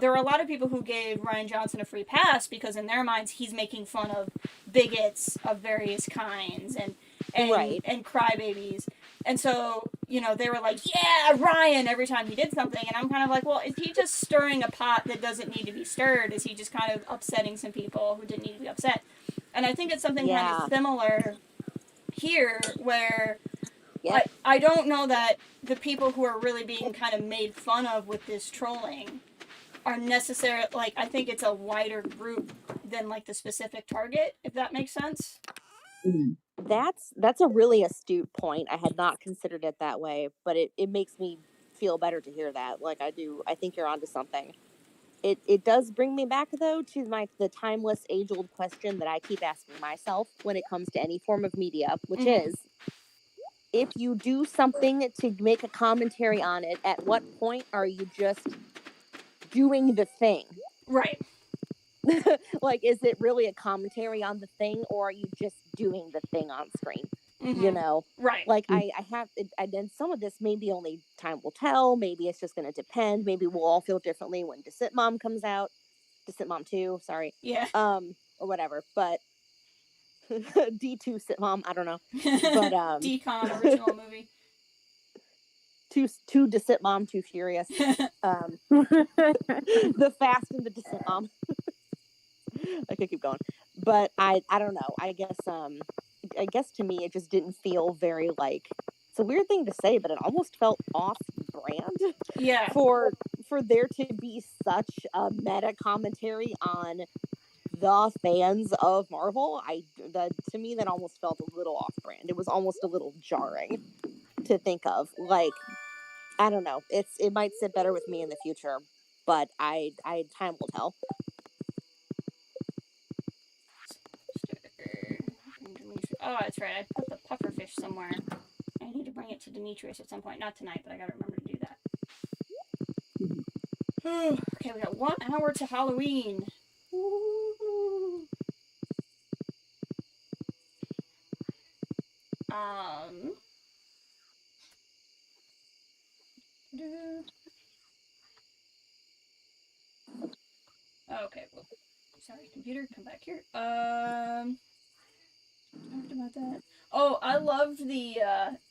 there are a lot of people who gave Rian Johnson a free pass because in their minds he's making fun of bigots of various kinds and crybabies. And so, they were like, yeah, Ryan, every time he did something. And I'm kind of like, well, is he just stirring a pot that doesn't need to be stirred? Is he just kind of upsetting some people who didn't need to be upset? And I think it's something kind of similar here where I don't know that the people who are really being kind of made fun of with this trolling are necessarily, like, I think it's a wider group than, like, the specific target, if that makes sense. That's a really astute point. I had not considered it that way, but it makes me feel better to hear that. Like, I think you're onto something. It does bring me back, though, to the timeless, age-old question that I keep asking myself when it comes to any form of media, which is, if you do something to make a commentary on it, at what point are you just doing the thing? Right. Like, is it really a commentary on the thing, or are you just doing the thing on screen? Right. Like, I have, and then some of this maybe only time will tell. Maybe it's just going to depend. Maybe we'll all feel differently when Descent Mom comes out. Descent Mom 2, sorry. Yeah. Or whatever, but D2 Sitmom, I don't know. But DCOM original movie. Too Descent Mom, Too Furious. The Fast and the Descent Mom. I could keep going, but I don't know. I guess to me it just didn't feel very, like, it's a weird thing to say, but it almost felt off brand. Yeah. For there to be such a meta commentary on the fans of Marvel, to me that almost felt a little off brand. It was almost a little jarring to think of. Like, I don't know. It might sit better with me in the future, but time will tell. Oh, that's right. I put the pufferfish somewhere. I need to bring it to Demetrius at some point. Not tonight, but I gotta remember to do that. Okay, we got 1 hour to Halloween. Okay, well, sorry, computer, come back here. Talked about that. Oh, I loved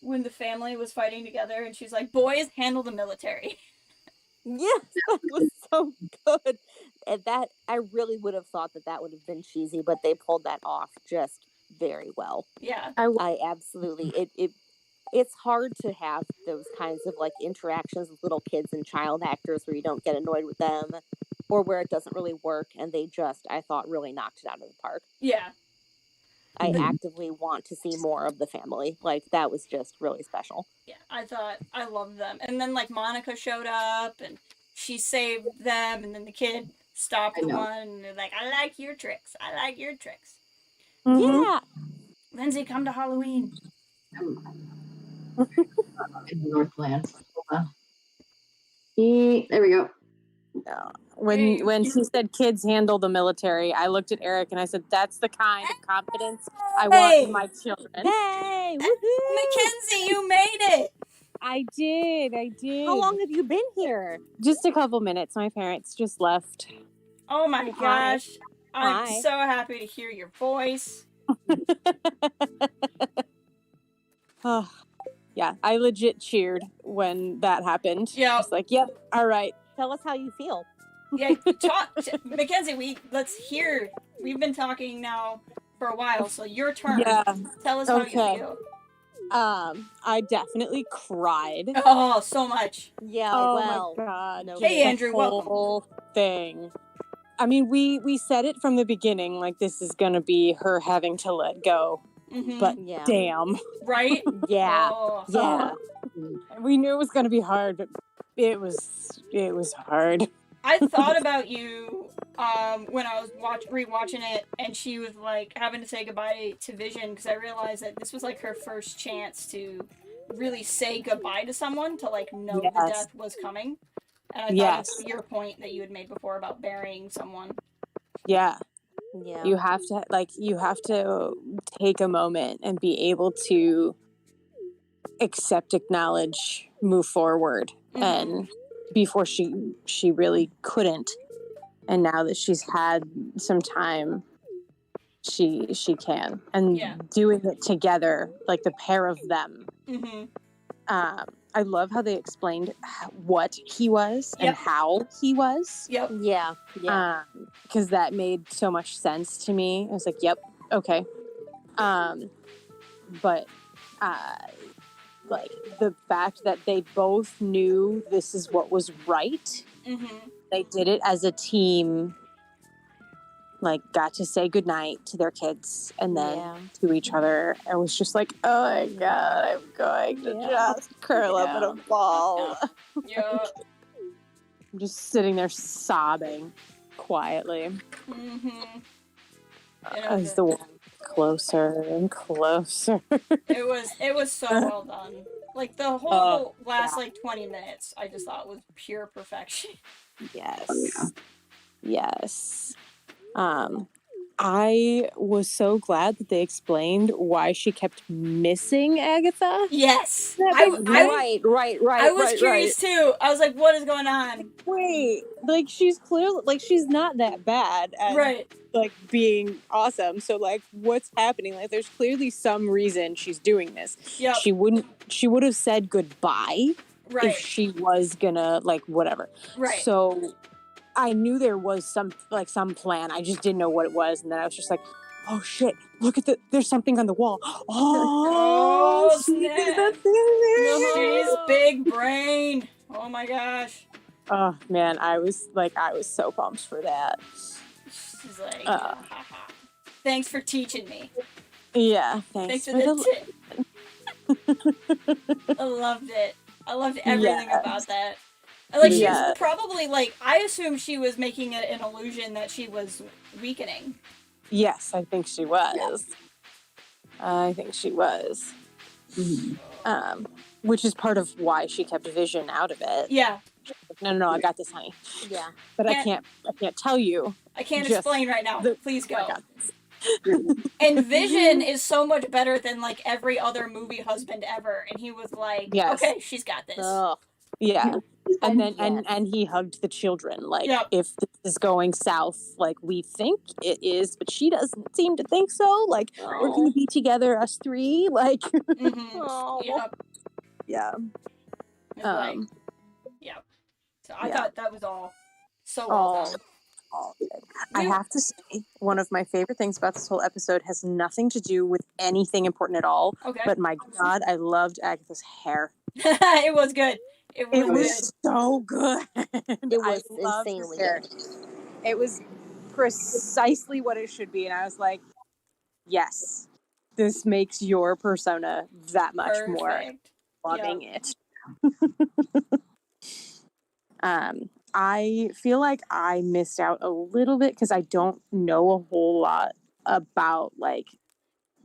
when the family was fighting together and she's like, boys, handle the military. Yes, that was so good. And that, I really would have thought that would have been cheesy, but they pulled that off just very well. Yeah. I absolutely, it's hard to have those kinds of, like, interactions with little kids and child actors where you don't get annoyed with them or where it doesn't really work, and they just, I thought, really knocked it out of the park. Yeah. I actively want to see more of the family. Like, that was just really special. Yeah, I loved them. And then, like, Monica showed up, and she saved them, and then the kid stopped the one, and they're like, I like your tricks. I like your tricks. Mm-hmm. Yeah. Lindsay, come to Halloween. In the Northlands. There we go. When she said kids handle the military, I looked at Eric and I said, that's the kind of confidence I want in my children. Hey! Woohoo! Mackenzie, you made it! I did. How long have you been here? Just a couple minutes. My parents just left. Oh my gosh. I'm so happy to hear your voice. Oh, yeah, I legit cheered when that happened. Yeah. I was like, yep, all right. Tell us how you feel. Yeah, Mackenzie, let's hear. We've been talking now for a while, so your turn. Yeah. Tell us how you feel. I definitely cried. Oh, so much. Yeah, oh my God. No, hey, Andrew, welcome. Whole thing. I mean, we said it from the beginning, like, this is gonna be her having to let go but Yeah. damn. Right? Yeah. Oh. Yeah. We knew it was going to be hard, but it was hard. I thought about you when I was rewatching it, and she was like having to say goodbye to Vision, because I realized that this was like her first chance to really say goodbye to someone, to like know the Yes. death was coming. And I thought Yes. of your point that you had made before about burying someone. Yeah. Yeah. You have to take a moment and be able to accept, acknowledge, move forward. Mhm. And before she really couldn't, and now that she's had some time, she can, and Yeah. doing it together, like the pair of them. Mm-hmm. I love how they explained what he was and Yep. how he was. Yep. Yeah. Yeah. Because that made so much sense to me. I was like, yep, okay. But like the fact that they both knew this is what was right. Mm-hmm. They did it as a team. Like, got to say goodnight to their kids and then to each other. I was just like, oh my God, I'm going to just curl up in a ball. Yeah. I'm just sitting there sobbing quietly Mm-hmm. as the one closer and closer. It was so well done. Like the whole last like 20 minutes, I just thought was pure perfection. Yes. Yes. I was so glad that they explained why she kept missing Agatha. Yes. I was curious too. I was like, what is going on? Wait, like she's clearly, like she's not that bad at like being awesome. So like what's happening? Like there's clearly some reason she's doing this. Yep. She would have said goodbye if she was gonna like whatever. Right. So I knew there was some plan. I just didn't know what it was. And then I was just like, oh shit, look at there's something on the wall. Oh, snap. She's big brain. Oh my gosh. Oh man, I was so pumped for that. She's like, thanks for teaching me. Yeah, thanks for the tip. I loved it. I loved everything about that. Like, she was probably, like, I assume she was making it an illusion that she was weakening. Yes, I think she was. Mm-hmm. Which is part of why she kept Vision out of it. Yeah. No, I got this, honey. Yeah. But I can't tell you. I can't explain right now. Please go. I got this. And Vision is so much better than, like, every other movie husband ever. And he was like, okay, she's got this. Yeah. And then and he hugged the children. Like, if this is going south, like we think it is, but she doesn't seem to think so. Like, we're gonna be together, us three. Like, yeah. So I thought that was all so well done. I have to say, one of my favorite things about this whole episode has nothing to do with anything important at all. Okay. But my God, I loved Agatha's hair. It was good. It was so good. It was insanely good. It was precisely what it should be. And I was like, yes, this makes your persona that much more loving it. I feel like I missed out a little bit because I don't know a whole lot about like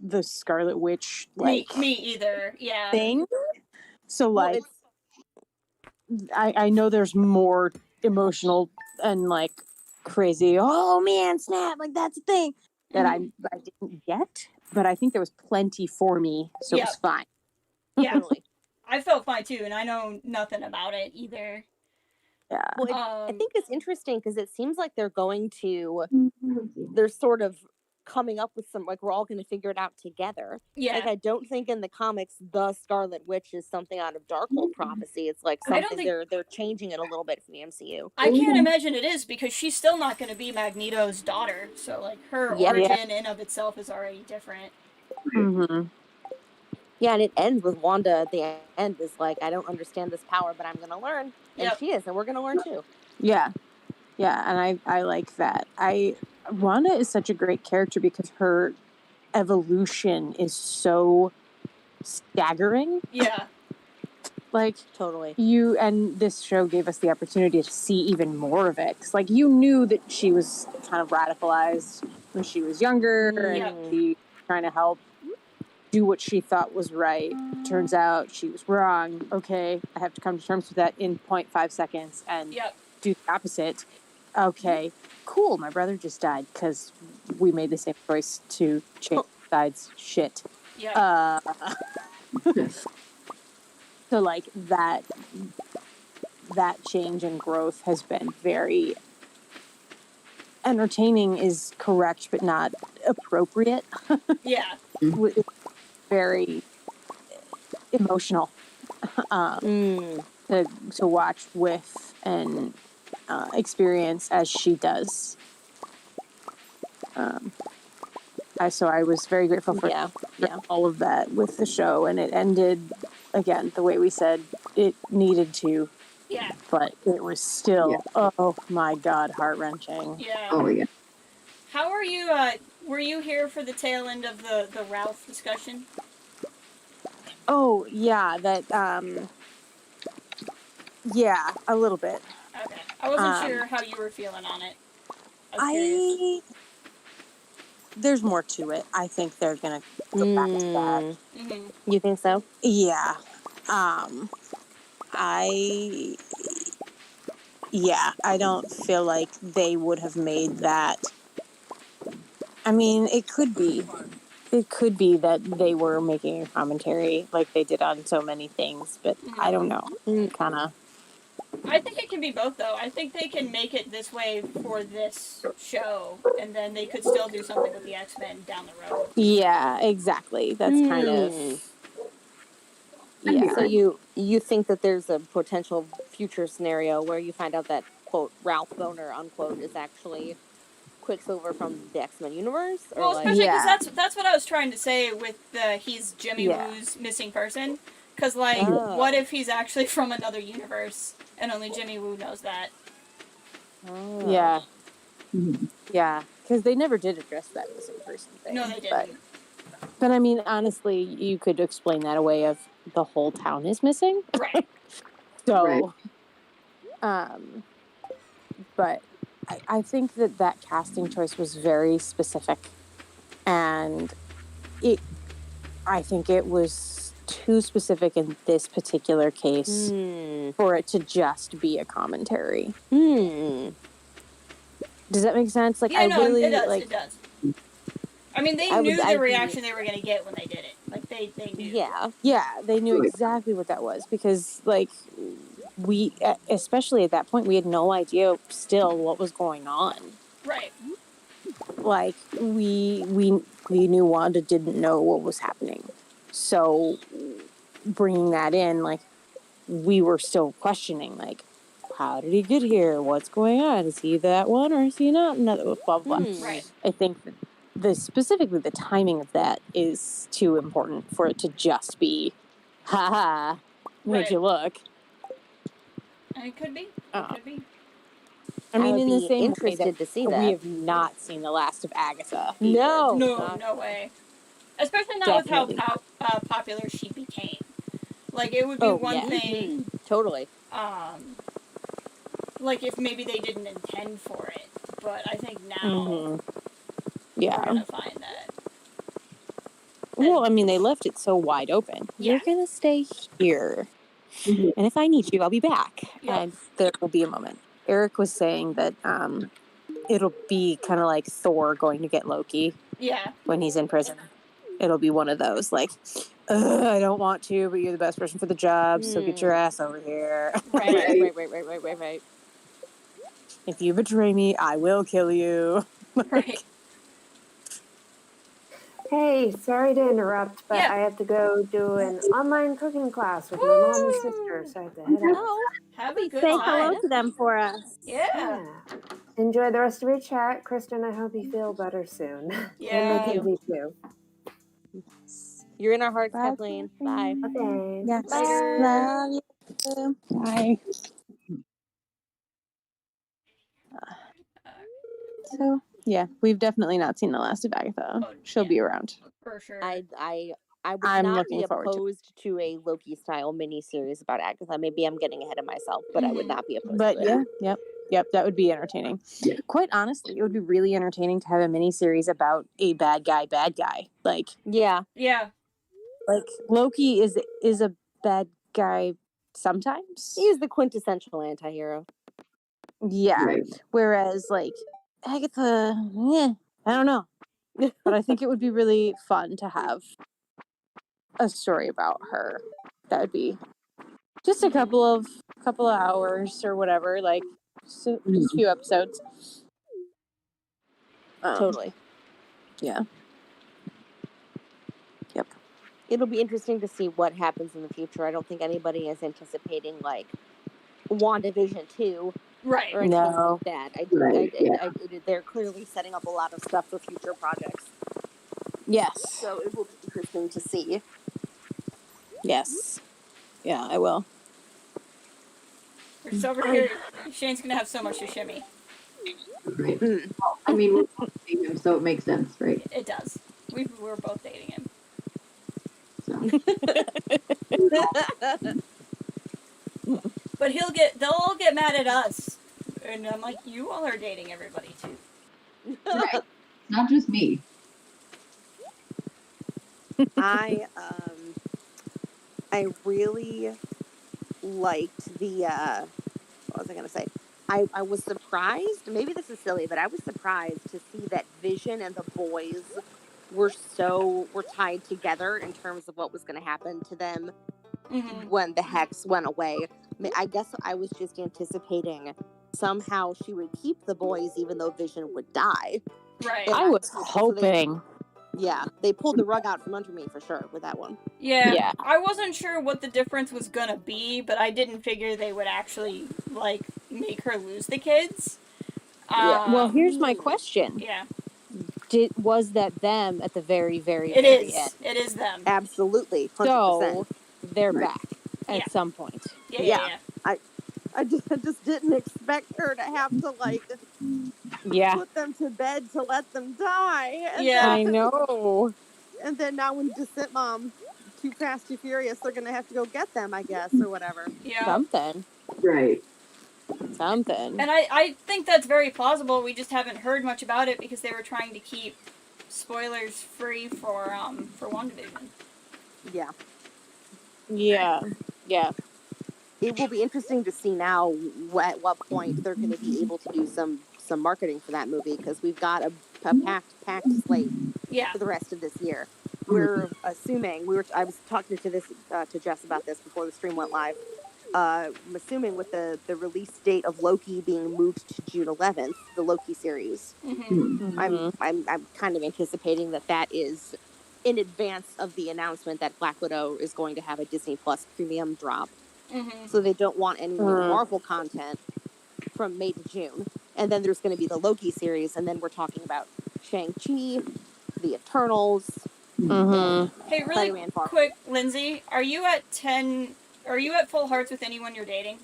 the Scarlet Witch like me either. Yeah. Thing. So like I know there's more emotional and like crazy, oh man, snap, like that's a thing that I didn't get, but I think there was plenty for me, so it was fine. Yeah. I felt fine too, and I know nothing about it either. Yeah. Well, I think it's interesting because it seems like they're sort of coming up with some, like, we're all going to figure it out together. Yeah. Like, I don't think in the comics the Scarlet Witch is something out of Darkhold prophecy. It's like something they're changing it a little bit for the MCU. I can't imagine it is, because she's still not going to be Magneto's daughter. So, like, her origin in of itself is already different. Mm-hmm. Yeah, and it ends with Wanda at the end is like, I don't understand this power, but I'm going to learn. And she is, and we're going to learn too. Yeah. Yeah, and I like that. Wanda is such a great character because her evolution is so staggering. Yeah. Like, totally. And this show gave us the opportunity to see even more of it. 'Cause, like, you knew that she was kind of radicalized when she was younger and she was trying to help do what she thought was right. Turns out she was wrong. Okay, I have to come to terms with that in 0.5 seconds and do the opposite. Okay, cool. My brother just died because we made the same choice to change sides. Shit. Yeah. So, like, that change and growth has been very entertaining is correct, but not appropriate. Yeah. It's very emotional to watch with and experience as she does. So I was very grateful for all of that with the show, and it ended again the way we said it needed to. Yeah. But it was still, oh my God, heart-wrenching. Yeah. Oh yeah. How are you? Were you here for the tail end of the Ralph discussion? Oh yeah, that yeah, a little bit. Okay, I wasn't sure how you were feeling on it. I was curious. There's more to it. I think they're gonna go back to that. Mm-hmm. You think so? Yeah. I don't feel like they would have made that. I mean, it could be that they were making a commentary like they did on so many things, but I don't know. Kind of. I think it can be both, though. I think they can make it this way for this show, and then they could still do something with the X-Men down the road. Yeah, exactly. That's kind of... Yeah. So you think that there's a potential future scenario where you find out that, quote, Ralph Boner, unquote, is actually Quicksilver from the X-Men universe? Or well, especially because that's what I was trying to say with he's Jimmy Woo's missing person. Because, like, what if he's actually from another universe, and only Jimmy Woo knows that? Yeah. Yeah, because they never did address that missing person thing. No, they didn't. But I mean, honestly, you could explain that away of the whole town is missing. Right. So, but I think that casting choice was very specific, and I think it was too specific in this particular case for it to just be a commentary. Does that make sense? Like, it does. It does. I mean, they knew the reaction they were going to get when they did it. Like, they knew. Yeah, they knew exactly what that was because, like, we, especially at that point, we had no idea still what was going on. Right. Like, we knew Wanda didn't know what was happening. So, bringing that in, like, we were still questioning, like, how did he get here? What's going on? Is he that one or is he not? Another, blah, blah, blah. Right. I think specifically the timing of that is too important for it to just be, made you look. It could be. It could be. I mean, in the same interested way to see that that. we have not seen the last of Agatha. No way. Especially not with how popular she became. Like, it would be one thing. Totally. Like, if maybe they didn't intend for it. But I think now we're going to find that. Well, I mean, they left it so wide open. Yeah. You're going to stay here. And if I need you, I'll be back. And there will be a moment. Eric was saying that it'll be kind of like Thor going to get Loki. Yeah. When he's in prison. It'll be one of those, like, I don't want to, but you're the best person for the job, so get your ass over here. Right. If you betray me, I will kill you. Right. Hey, sorry to interrupt, but I have to go do an online cooking class with my mom and sister, so I have to head out. Have a good Say time. hello to them for us. Yeah. Enjoy the rest of your chat. Kristen, I hope you feel better soon. Yeah. And Mackenzie, too. You're in our hearts, Kathleen. Bye. Okay. Yes. Later. Love you. Bye. So, Yeah, we've definitely not seen the last of Agatha. Oh, She'll yeah. be around. For sure. I would I'm not looking be forward to it. opposed to a Loki style miniseries about Agatha. Maybe I'm getting ahead of myself, but I would Mhm. not be opposed But to it. yep, that would be entertaining. Yeah. Quite honestly, it would be really entertaining to have a miniseries about a bad guy. Like Yeah. Yeah. Loki is a bad guy sometimes. He's the quintessential anti-hero. Yeah. Right. Whereas like Agatha, I don't know. But I think it would be really fun to have a story about her. That would be just a couple of hours or whatever, like just a few episodes. Totally. Yeah. Yep. It'll be interesting to see what happens in the future. I don't think anybody is anticipating like WandaVision 2 Right. or anything No. like that. Right, They're clearly setting up a lot of stuff for future projects. Yes. So it will be interesting to see. Yes. Yeah, I will. We're just over here. Shane's gonna have so much to shimmy. Right. Well, I mean, we're both dating him, so it makes sense, right? It does. We're both dating him. So. But they'll all get mad at us. And I'm like, you all are dating everybody too. Right. Not just me. I really liked the what was I gonna say? I was surprised, maybe this is silly, but I was surprised to see that Vision and the boys were tied together in terms of what was gonna happen to them when the hex went away. I guess I was just anticipating somehow she would keep the boys even though Vision would die. Right. I was hoping. They pulled the rug out from under me for sure with that one. Yeah. I wasn't sure what the difference was gonna be, but I didn't figure they would actually, like, make her lose the kids. Well, here's my question. Yeah. Was that them at the very, very, It very is. end? It is them. Absolutely. 100%. So they're back Yeah. at some point. Yeah. I just didn't expect her to have to put them to bed to let them die. And I know. And then now when Descent Mom, Too Fast, Too Furious, they're gonna have to go get them, I guess, or whatever. Yeah. Something. Right. Something. And I think that's very plausible. We just haven't heard much about it because they were trying to keep spoilers free for WandaVision. Yeah. Yeah. Yeah. It will be interesting to see now at what point they're going to be able to do some marketing for that movie, because we've got a packed slate for the rest of this year. We're assuming I was talking to Jess about this before the stream went live. I'm assuming with the release date of Loki being moved to June 11th, the Loki series. I'm kind of anticipating that is in advance of the announcement that Black Widow is going to have a Disney Plus premium drop. So they don't want any Marvel content from May to June. And then there's going to be the Loki series, and then we're talking about Shang-Chi, the Eternals. Hey, really quick, Lindsay, are you at full hearts with anyone you're dating?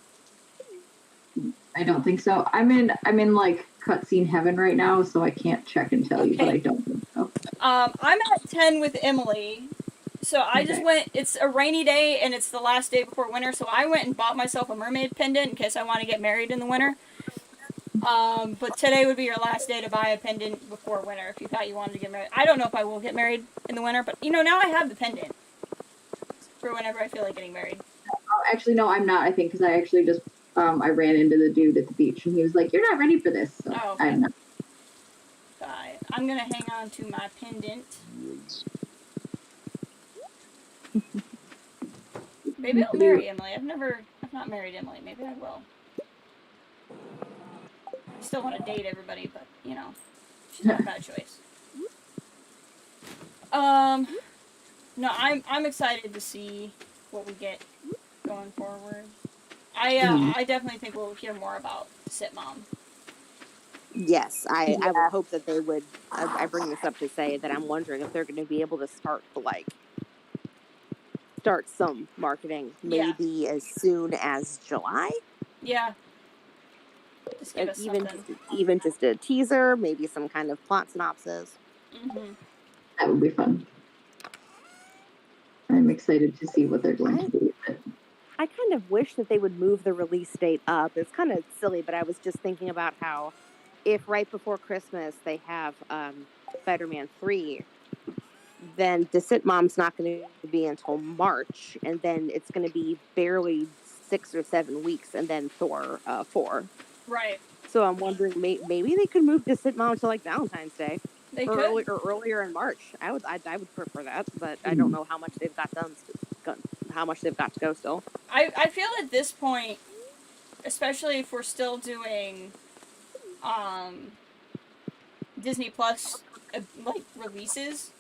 I don't think so. I'm in like cutscene heaven right now, so I can't check and tell you, but I don't think so. I'm at 10 with Emily. So I just went, it's a rainy day and it's the last day before winter, so I went and bought myself a mermaid pendant in case I want to get married in the winter. But today would be your last day to buy a pendant before winter if you thought you wanted to get married. I don't know if I will get married in the winter, but now I have the pendant for whenever I feel like getting married. Oh, actually, no, I'm not, I think, because I actually just, I ran into the dude at the beach and he was like, "You're not ready for this." So okay. I'm not. I'm going to hang on to my pendant. Maybe I'll marry Emily. I've not married Emily. Maybe I will. I still want to date everybody, but, she's not a bad choice. No, I'm excited to see what we get going forward. I definitely think we'll hear more about Sitmom. Yes, I would hope that they would. I bring this up to say that I'm wondering if they're going to be able to start some marketing maybe as soon as July. Yeah. Just give us even something. even just a teaser, maybe some kind of plot synopsis. Even Just a teaser, maybe some kind of plot synopsis. Mm-hmm. That would be fun. I'm excited to see what they're going to do with it. I kind of wish that they would move the release date up. It's kind of silly, but I was just thinking about how if right before Christmas they have Spider-Man 3, then Deceit Mom's not going to be until March, and then it's going to be barely 6 or 7 weeks, and then Thor 4. Right. So I'm wondering, maybe they could move Deceit Mom to like Valentine's Day. They or could. earlier in March. I would prefer that, but I don't know how much they've got done. How much they've got to go still. I feel at this point, especially if we're still doing Disney Plus like releases,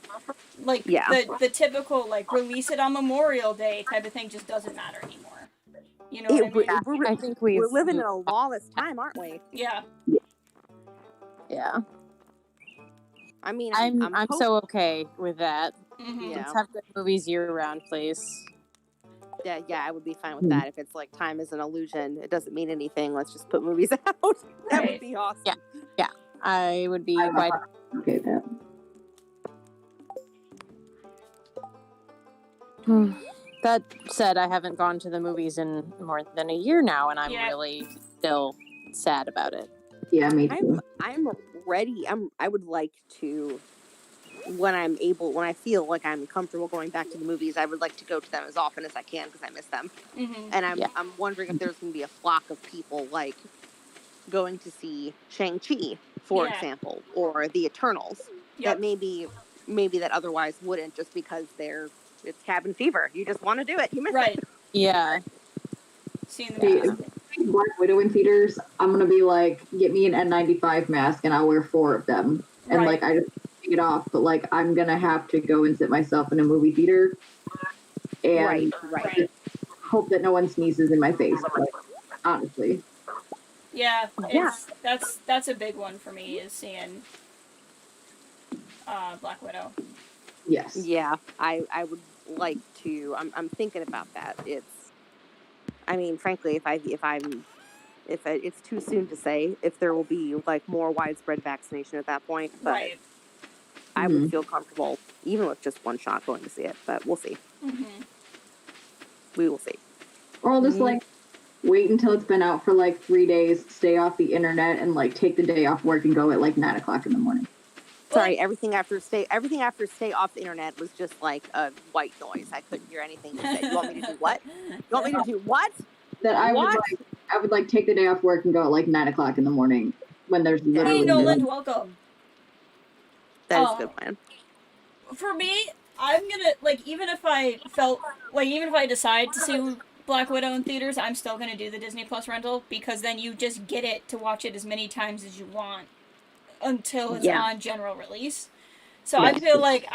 like the typical like release it on Memorial Day type of thing just doesn't matter anymore. You know what I mean? I think we're living in a lawless time, aren't we? Yeah. Yeah. I mean, I'm so okay with that. Mm-hmm. Let's have good movies year round, please. Yeah, I would be fine with that. If it's like time is an illusion, it doesn't mean anything. Let's just put movies out. That would be awesome. Yeah. I would be quite okay with that. That said, I haven't gone to the movies in more than a year now, and I'm really still sad about it. Yeah, me too. I'm ready. I would like to, when I feel like I'm comfortable going back to the movies, I would like to go to them as often as I can because I miss them. Mm-hmm. And I'm wondering if there's going to be a flock of people like going to see Shang-Chi, for example, or the Eternals that maybe that otherwise wouldn't, just because it's cabin fever. You just want to do it. You miss it. Yeah. Seeing the Black Widow in theaters, I'm gonna be like, get me an N95 mask and I'll wear 4 of them. And like I just take it off, but like I'm gonna have to go and sit myself in a movie theater and hope that no one sneezes in my face. Like, honestly. Yeah. That's a big one for me, is seeing Black Widow. Yes. Yeah, I would like to. I'm thinking about that. I mean, frankly, if it's too soon to say if there will be like more widespread vaccination at that point, but I would feel comfortable even with just one shot going to see it. But we'll see. Mm-hmm. We will see. Or I'll just like wait until it's been out for like 3 days, stay off the internet, and like take the day off work and go at like 9 o'clock in the morning. Sorry, everything after stay off the internet was just like a white noise. I couldn't hear anything you said. You want me to do what? You want me to do what? That I would like take the day off work and go at like 9 o'clock in the morning when there's literally Hey Nolan, welcome. That is a good plan. For me, I'm gonna like even if I decide to see Black Widow in theaters, I'm still gonna do the Disney Plus rental, because then you just get it to watch it as many times as you want until it's on general release. So I feel like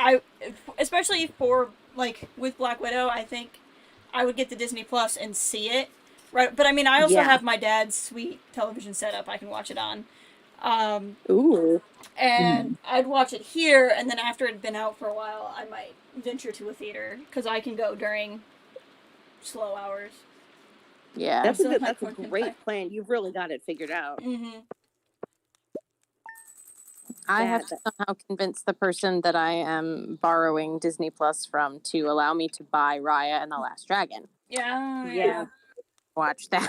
especially for like with Black Widow, I think I would get the Disney Plus and see it. Right, but I mean, I also have my dad's sweet television setup I can watch it on. And I'd watch it here, and then after it had been out for a while, I might venture to a theater, because I can go during slow hours. Yeah, that's a great plan. You've really got it figured out. Mm-hmm. I have to somehow convince the person that I am borrowing Disney Plus from to allow me to buy Raya and the Last Dragon. Yeah. Watch that.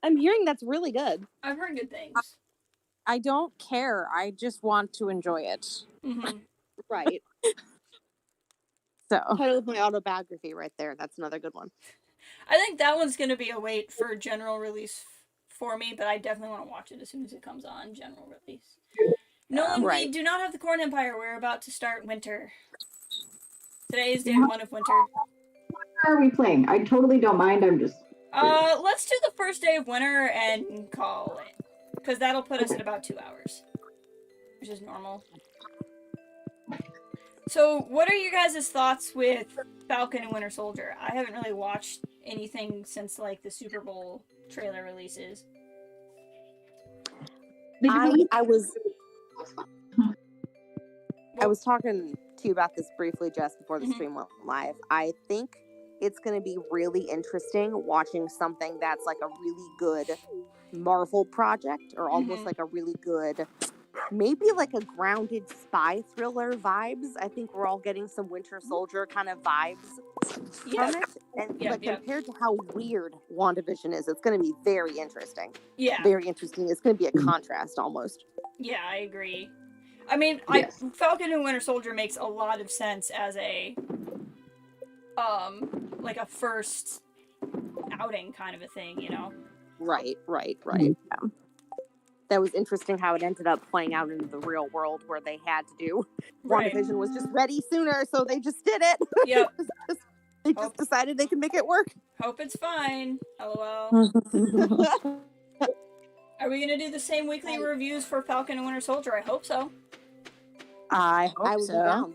I'm hearing that's really good. I've heard good things. I don't care. I just want to enjoy it. Mm-hmm. Right. So. Title of my autobiography right there. That's another good one. I think that one's going to be a wait for general release for me, but I definitely want to watch it as soon as it comes on general release. Nolan, we do not have the Corn Empire. We're about to start winter. Today is day 1 of winter. What are we playing? I totally don't mind. I'm just... Let's do the first day of winter and call it. Because that'll put us at about 2 hours. Which is normal. So, what are your guys' thoughts with Falcon and Winter Soldier? I haven't really watched anything since, like, the Super Bowl trailer releases. I was talking to you about this briefly just before the stream went live. I think it's going to be really interesting watching something that's like a really good Marvel project, or almost like a really good, maybe like a grounded spy thriller vibes. I think we're all getting some Winter Soldier kind of vibes from it. And but compared to how weird WandaVision is, it's going to be very interesting. Yeah. Very interesting. It's going to be a contrast almost. Yeah, I agree. I mean, Falcon and Winter Soldier makes a lot of sense as a, like a first outing kind of a thing, you know? Right. Yeah. That was interesting how it ended up playing out in the real world, where they had to do. WandaVision was just ready sooner, so they just did it. Yep. They just decided they could make it work. Hope it's fine. LOL. Are we gonna do the same weekly reviews for Falcon and Winter Soldier? I hope so. I hope so.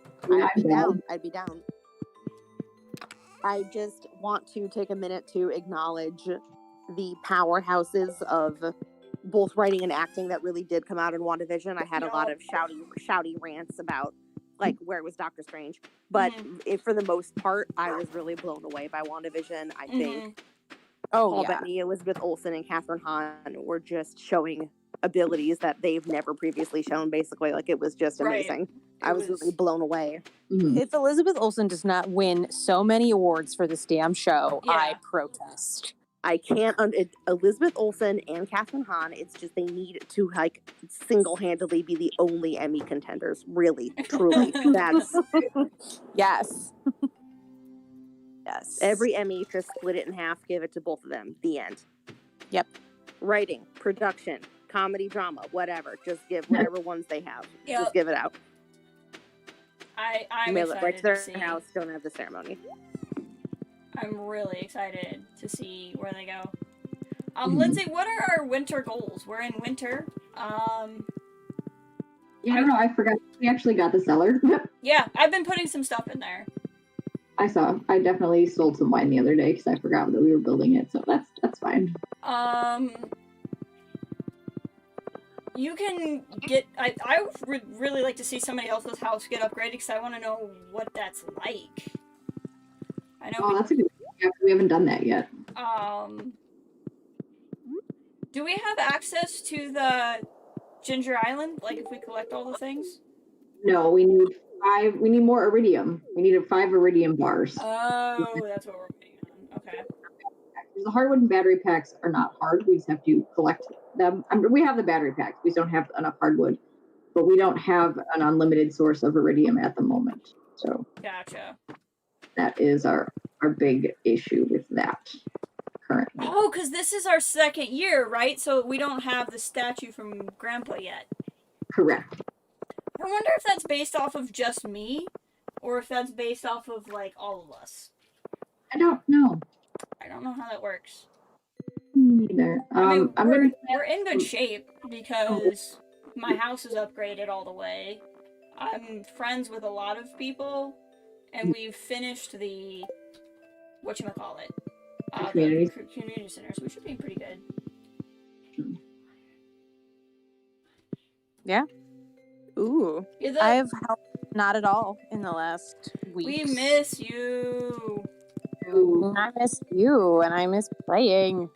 I'd be down. I just want to take a minute to acknowledge the powerhouses of both writing and acting that really did come out in WandaVision. I had a lot of shouty rants about like where was Doctor Strange, but for the most part, I was really blown away by WandaVision. I think Paul Bettany, Elizabeth Olsen, and Catherine Hahn were just showing abilities that they've never previously shown. Basically, like it was just amazing. I was really blown away. If Elizabeth Olsen does not win so many awards for this damn show, I protest. I can't. Elizabeth Olsen and Catherine Hahn. It's just they need to like single-handedly be the only Emmy contenders. Really, truly, that's yes. Every Emmy, just split it in half, give it to both of them. The end. Yep. Writing, production, comedy, drama, whatever. Just give whatever ones they have. Just give it out. I'm Mail it right to their to see. house. Don't have the ceremony. I'm really excited to see where they go. Lindsay, what are our winter goals? We're in winter. Yeah, I don't know. I forgot. We actually got the cellar. Yeah, I've been putting some stuff in there. I saw. I definitely sold some wine the other day because I forgot that we were building it. So that's fine. You can get. I would really like to see somebody else's house get upgraded because I want to know what that's like. I know. Oh, that's a good. Yeah, we haven't done that yet. Do we have access to the Ginger Island? Like, if we collect all the things? No, we need 5. We need more iridium. We needed 5 iridium bars. Oh, that's what we're waiting on. Okay. The hardwood and battery packs are not hard. We just have to collect them. I mean, we have the battery packs. We don't have enough hardwood, but we don't have an unlimited source of iridium at the moment. So gotcha. That is our big issue with that currently. Oh, because this is our 2nd year, right? So we don't have the statue from Grandpa yet. Correct. I wonder if that's based off of just me, or if that's based off of, like, all of us. I don't know. I don't know how that works. Neither. I mean, we're in good shape because my house is upgraded all the way. I'm friends with a lot of people, and we've finished the whatchamacallit, the community centers. We should be pretty good. Yeah. Ooh. I have helped not at all in the last week. We miss you. I miss you, and I miss playing.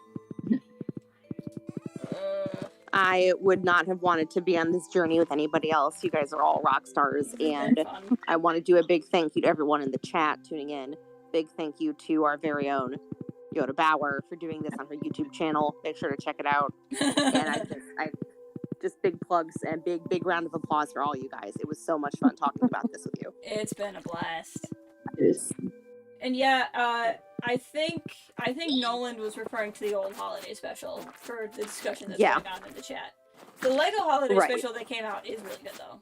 I would not have wanted to be on this journey with anybody else. You guys are all rock stars, and I want to do a big thank you to everyone in the chat tuning in. Big thank you to our very own Yoda Bauer for doing this on her YouTube channel. Make sure to check it out. And I just big plugs and big round of applause for all you guys. It was so much fun talking about this with you. It's been a blast. It is. And yeah, I think Nolan was referring to the old holiday special for the discussion that's going on in the chat. The Lego holiday special that came out is really good though.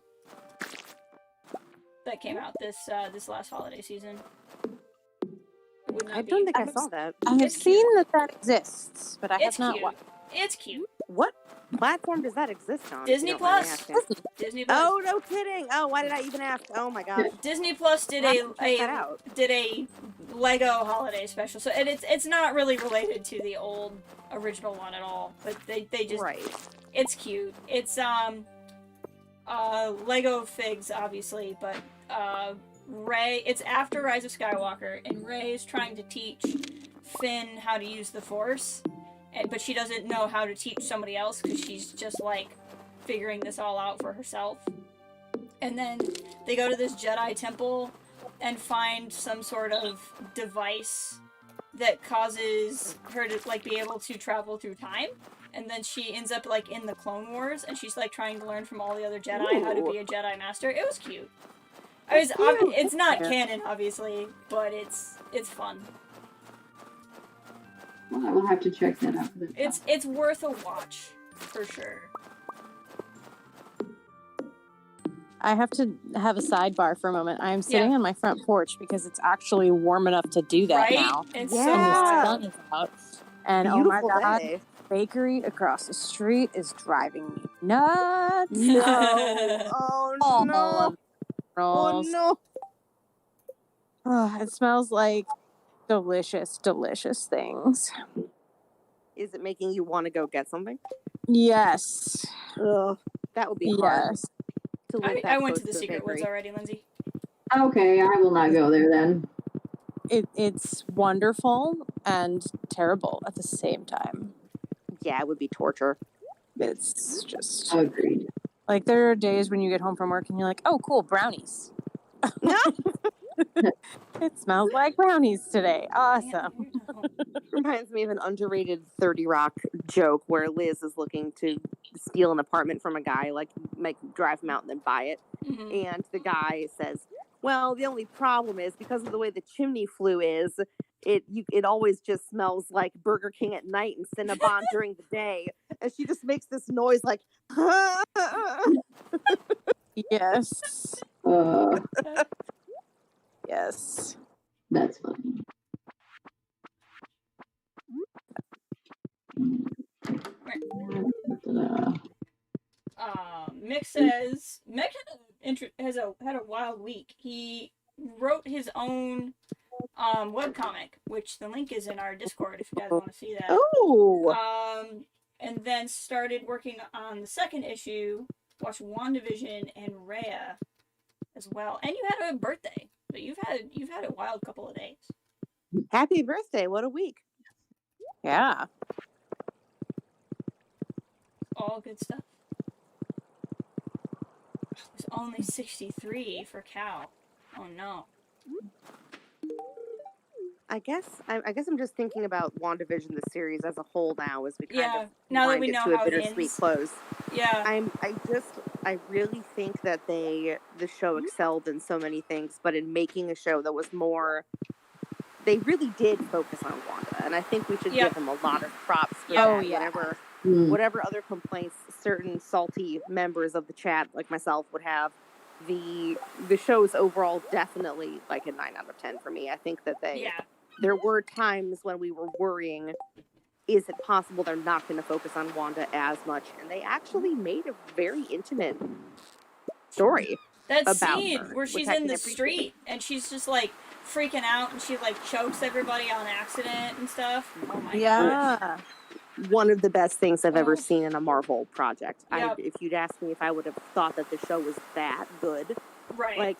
That came out this last holiday season. I don't think I saw that. I have seen that exists, but I have not watched. It's cute. What platform does that exist on? Disney Plus. Disney Plus. Oh, no kidding. Oh, why did I even ask? Oh my gosh. Disney Plus did a Lego holiday special. So and it's not really related to the old original one at all, but they just it's cute. It's Lego figs obviously, but Rey, it's after Rise of Skywalker, and Rey is trying to teach Finn how to use the Force, but she doesn't know how to teach somebody else because she's just like figuring this all out for herself. And then they go to this Jedi temple and find some sort of device that causes her to like be able to travel through time. And then she ends up like in the Clone Wars, and she's like trying to learn from all the other Jedi how to be a Jedi Master. It was cute. It's not canon, obviously, but it's fun. Well, I will have to check that out. It's worth a watch for sure. I have to have a sidebar for a moment. I'm sitting on my front porch because it's actually warm enough to do that Right? now. It's And so the hot. sun is out. And Beautiful oh my god, day. bakery across the street is driving me nuts. No. Oh All no. of the Oh rolls. no. Oh, it smells like delicious, delicious things. Is it making you want to go get something? Yes. Ugh, that would be hard. Yes. To live that I went close to the a Secret Woods bakery. already, Lindsay. Okay, I will not go there then. It's wonderful and terrible at the same time. Yeah, it would be torture. It's just Agreed. like there are days when you get home from work and you're like, oh, cool, brownies. It smells like brownies today. Awesome. Reminds me of an underrated 30 Rock joke where Liz is looking to steal an apartment from a guy, like drive him out and then buy it. Mm-hmm. And the guy says, well, the only problem is because of the way the chimney flue is, it always just smells like Burger King at night and Cinnabon during the day. And she just makes this noise like, Yes. Yes. That's funny. Mick says Mick had a wild week. He wrote his own webcomic, which the link is in our Discord if you guys want to see that. oh, And then started working on the second issue, watched WandaVision and Rhea as well. And you had a birthday. So you've had a wild couple of days. happy birthday. What a week. Yeah. All good stuff. It's only 63 for Cal. Oh no. I guess I'm just thinking about WandaVision, the series as a whole now, as we kind of now that wind we it know to how a it bittersweet ends. close. Yeah. I really think that the show excelled in so many things, but in making a show that was more, they really did focus on Wanda, and I think we should give them a lot of props for that. Oh, yeah. Whatever other complaints certain salty members of the chat, like myself, would have, the show is overall definitely like a 9 out of 10 for me. I think that there were times when we were worrying, is it possible they're not going to focus on Wanda as much? And they actually made a very intimate story. That about scene her, where which she's I in can the appreciate. street and she's just like freaking out and she like chokes everybody on accident and stuff. Oh my god. Yeah. One of the best things I've ever seen in a Marvel project. Yep. If you'd asked me if I would have thought that the show was that good, Right. like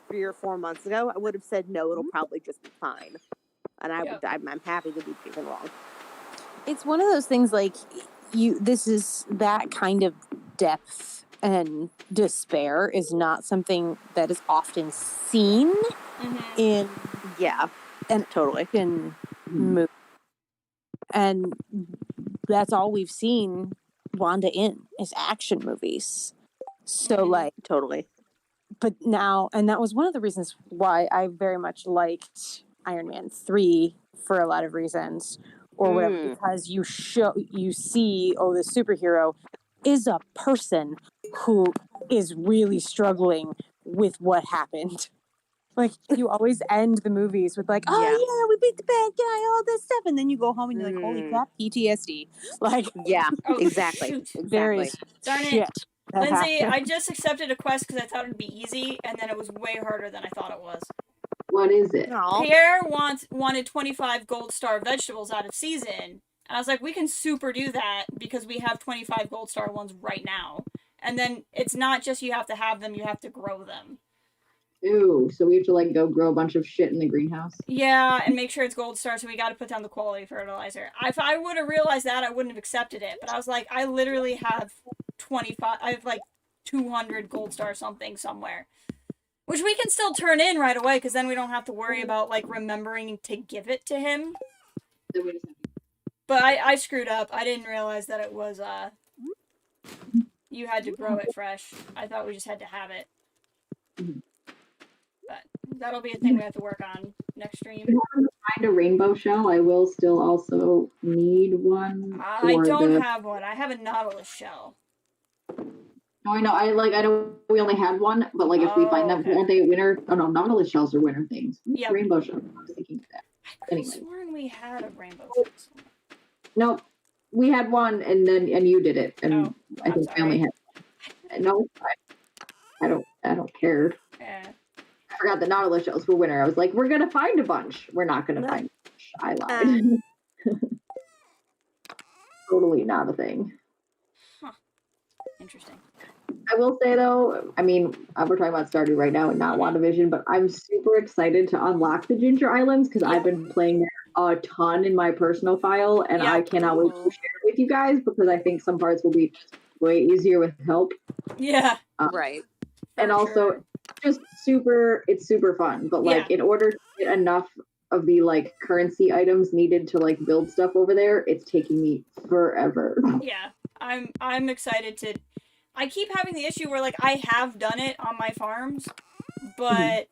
3 or 4 months ago, I would have said no, it'll probably just be fine. And I'm happy to be proven wrong. It's one of those things like this is that kind of depth and despair is not something that is often seen in and totally in movies. And that's all we've seen Wanda in is action movies. So like totally. But now, and that was one of the reasons why I very much liked Iron Man 3 for a lot of reasons or whatever, because you see, the superhero is a person who is really struggling with what happened. Like, you always end the movies with like, we beat the bad guy, all this stuff. And then you go home and you're like, holy crap, PTSD. Like, exactly. There is Darn shit. it. Lindsay, I just accepted a quest because I thought it'd be easy, and then it was way harder than I thought it was. What is it? Pierre wanted 25 gold star vegetables out of season. And I was like, we can super do that because we have 25 gold star ones right now. And then it's not just you have to have them, you have to grow them. Ooh, so we have to like go grow a bunch of shit in the greenhouse. Yeah, and make sure it's gold star, so we got to put down the quality fertilizer. If I would have realized that, I wouldn't have accepted it. But I was like, I literally have 25. I have like 200 gold star something somewhere, which we can still turn in right away, because then we don't have to worry about like remembering to give it to him. Then we just have But I screwed up. I didn't realize that it was you had to grow it fresh. I thought we just had to have it. But that'll be a thing we have to work on next stream. find a rainbow shell. I will still also need one. I don't have one. I have a nautilus shell. No, I know. I know we only had one, but like if we find them, aren't they winter? Oh no, nautilus shells are winter things. Yeah. Rainbow shells. I was thinking of that. I could have sworn we had a rainbow shell somewhere. Nope. We had one, and you did it, and I think we only had. No, I don't care. Yeah. I forgot the nautilus shells were winter. I was like, we're gonna find a bunch. We're not gonna find a bunch. I lied. Totally not a thing. Huh. Interesting. I will say though, I mean, we're talking about Stardew right now and not WandaVision, but I'm super excited to unlock the Ginger Islands because I've been playing there a ton in my personal file, and I cannot wait to share it with you guys because I think some parts will be way easier with help. Yeah. Right. And also, just it's super fun. But like, in order to get enough of the like currency items needed to like build stuff over there, it's taking me forever. Yeah, I'm excited to. I keep having the issue where like I have done it on my farms, but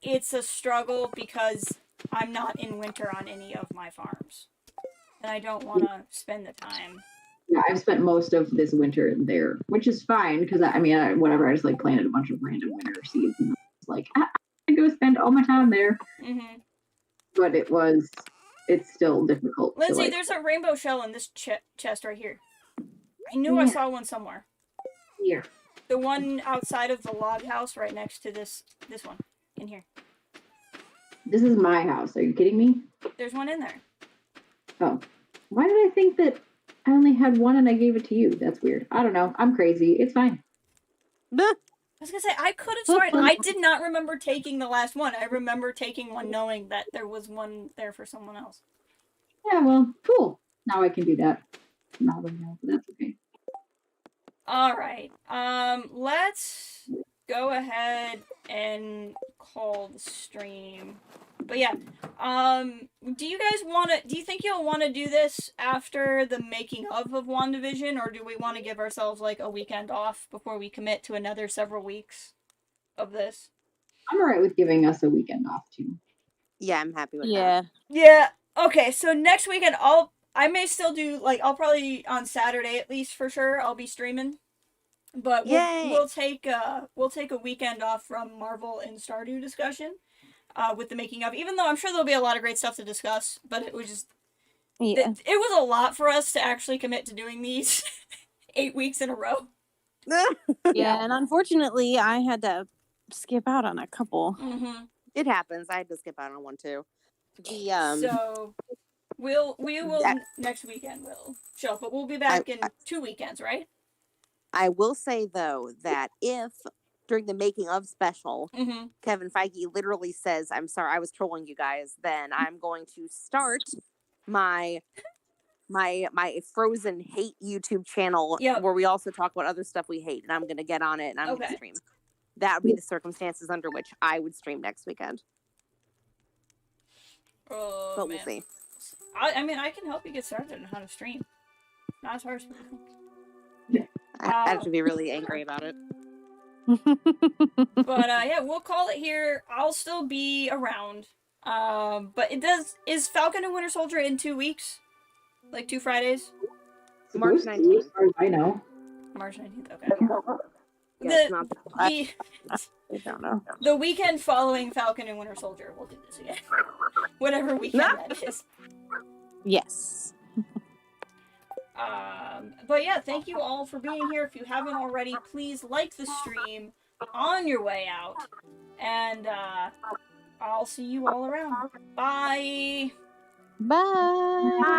it's a struggle because I'm not in winter on any of my farms, and I don't want to spend the time. Yeah, I've spent most of this winter there, which is fine because I whatever. I just like planted a bunch of random winter seeds, and it's like I can go spend all my time there. Mm-hmm. But it's still difficult. Lindsay, there's a rainbow shell in this chest right here. I knew I saw one somewhere. Here. The one outside of the log house right next to this one. In here. This is my house. Are you kidding me? There's one in there. Oh. Why did I think that I only had one and I gave it to you? That's weird. I don't know. I'm crazy. It's fine. I was gonna say, I could have sworn I did not remember taking the last one. I remember taking one knowing that there was one there for someone else. Yeah, well, cool. Now I can do that. Now I know, but that's okay. Alright. Let's go ahead and call the stream. But yeah, do you think you'll want to do this after the making of WandaVision, or do we want to give ourselves like a weekend off before we commit to another several weeks of this? I'm alright with giving us a weekend off too. Yeah, I'm happy with that. Yeah. Okay, so next weekend I may still do I'll probably on Saturday at least for sure I'll be streaming. But we'll take a weekend off from Marvel and Stardew discussion. With the making of, even though I'm sure there'll be a lot of great stuff to discuss, but it was just it was a lot for us to actually commit to doing these 8 weeks in a row. Yeah, and unfortunately I had to skip out on a couple. Mm-hmm. It happens. I had to skip out on one too. So we will next weekend we'll show, but we'll be back in 2 weekends, right? I will say though that if during the making of special, Kevin Feige literally says, "I'm sorry, I was trolling you guys," then I'm going to start my Frozen hate YouTube channel where we also talk about other stuff we hate, and I'm going to get on it and I'm going to stream. That would be the circumstances under which I would stream next weekend. But we'll see. I mean, I can help you get started on how to stream. Not as hard as people. I have to be really angry about it. But yeah, we'll call it here. I'll still be around. But is Falcon and Winter Soldier in 2 weeks? Like 2 Fridays? March 19th. I know. March 19th, okay. I don't know. The weekend following Falcon and Winter Soldier, we'll do this again. Whatever weekend that is. Yes. But yeah, thank you all for being here. If you haven't already, please like the stream on your way out. And I'll see you all around. Bye! Bye!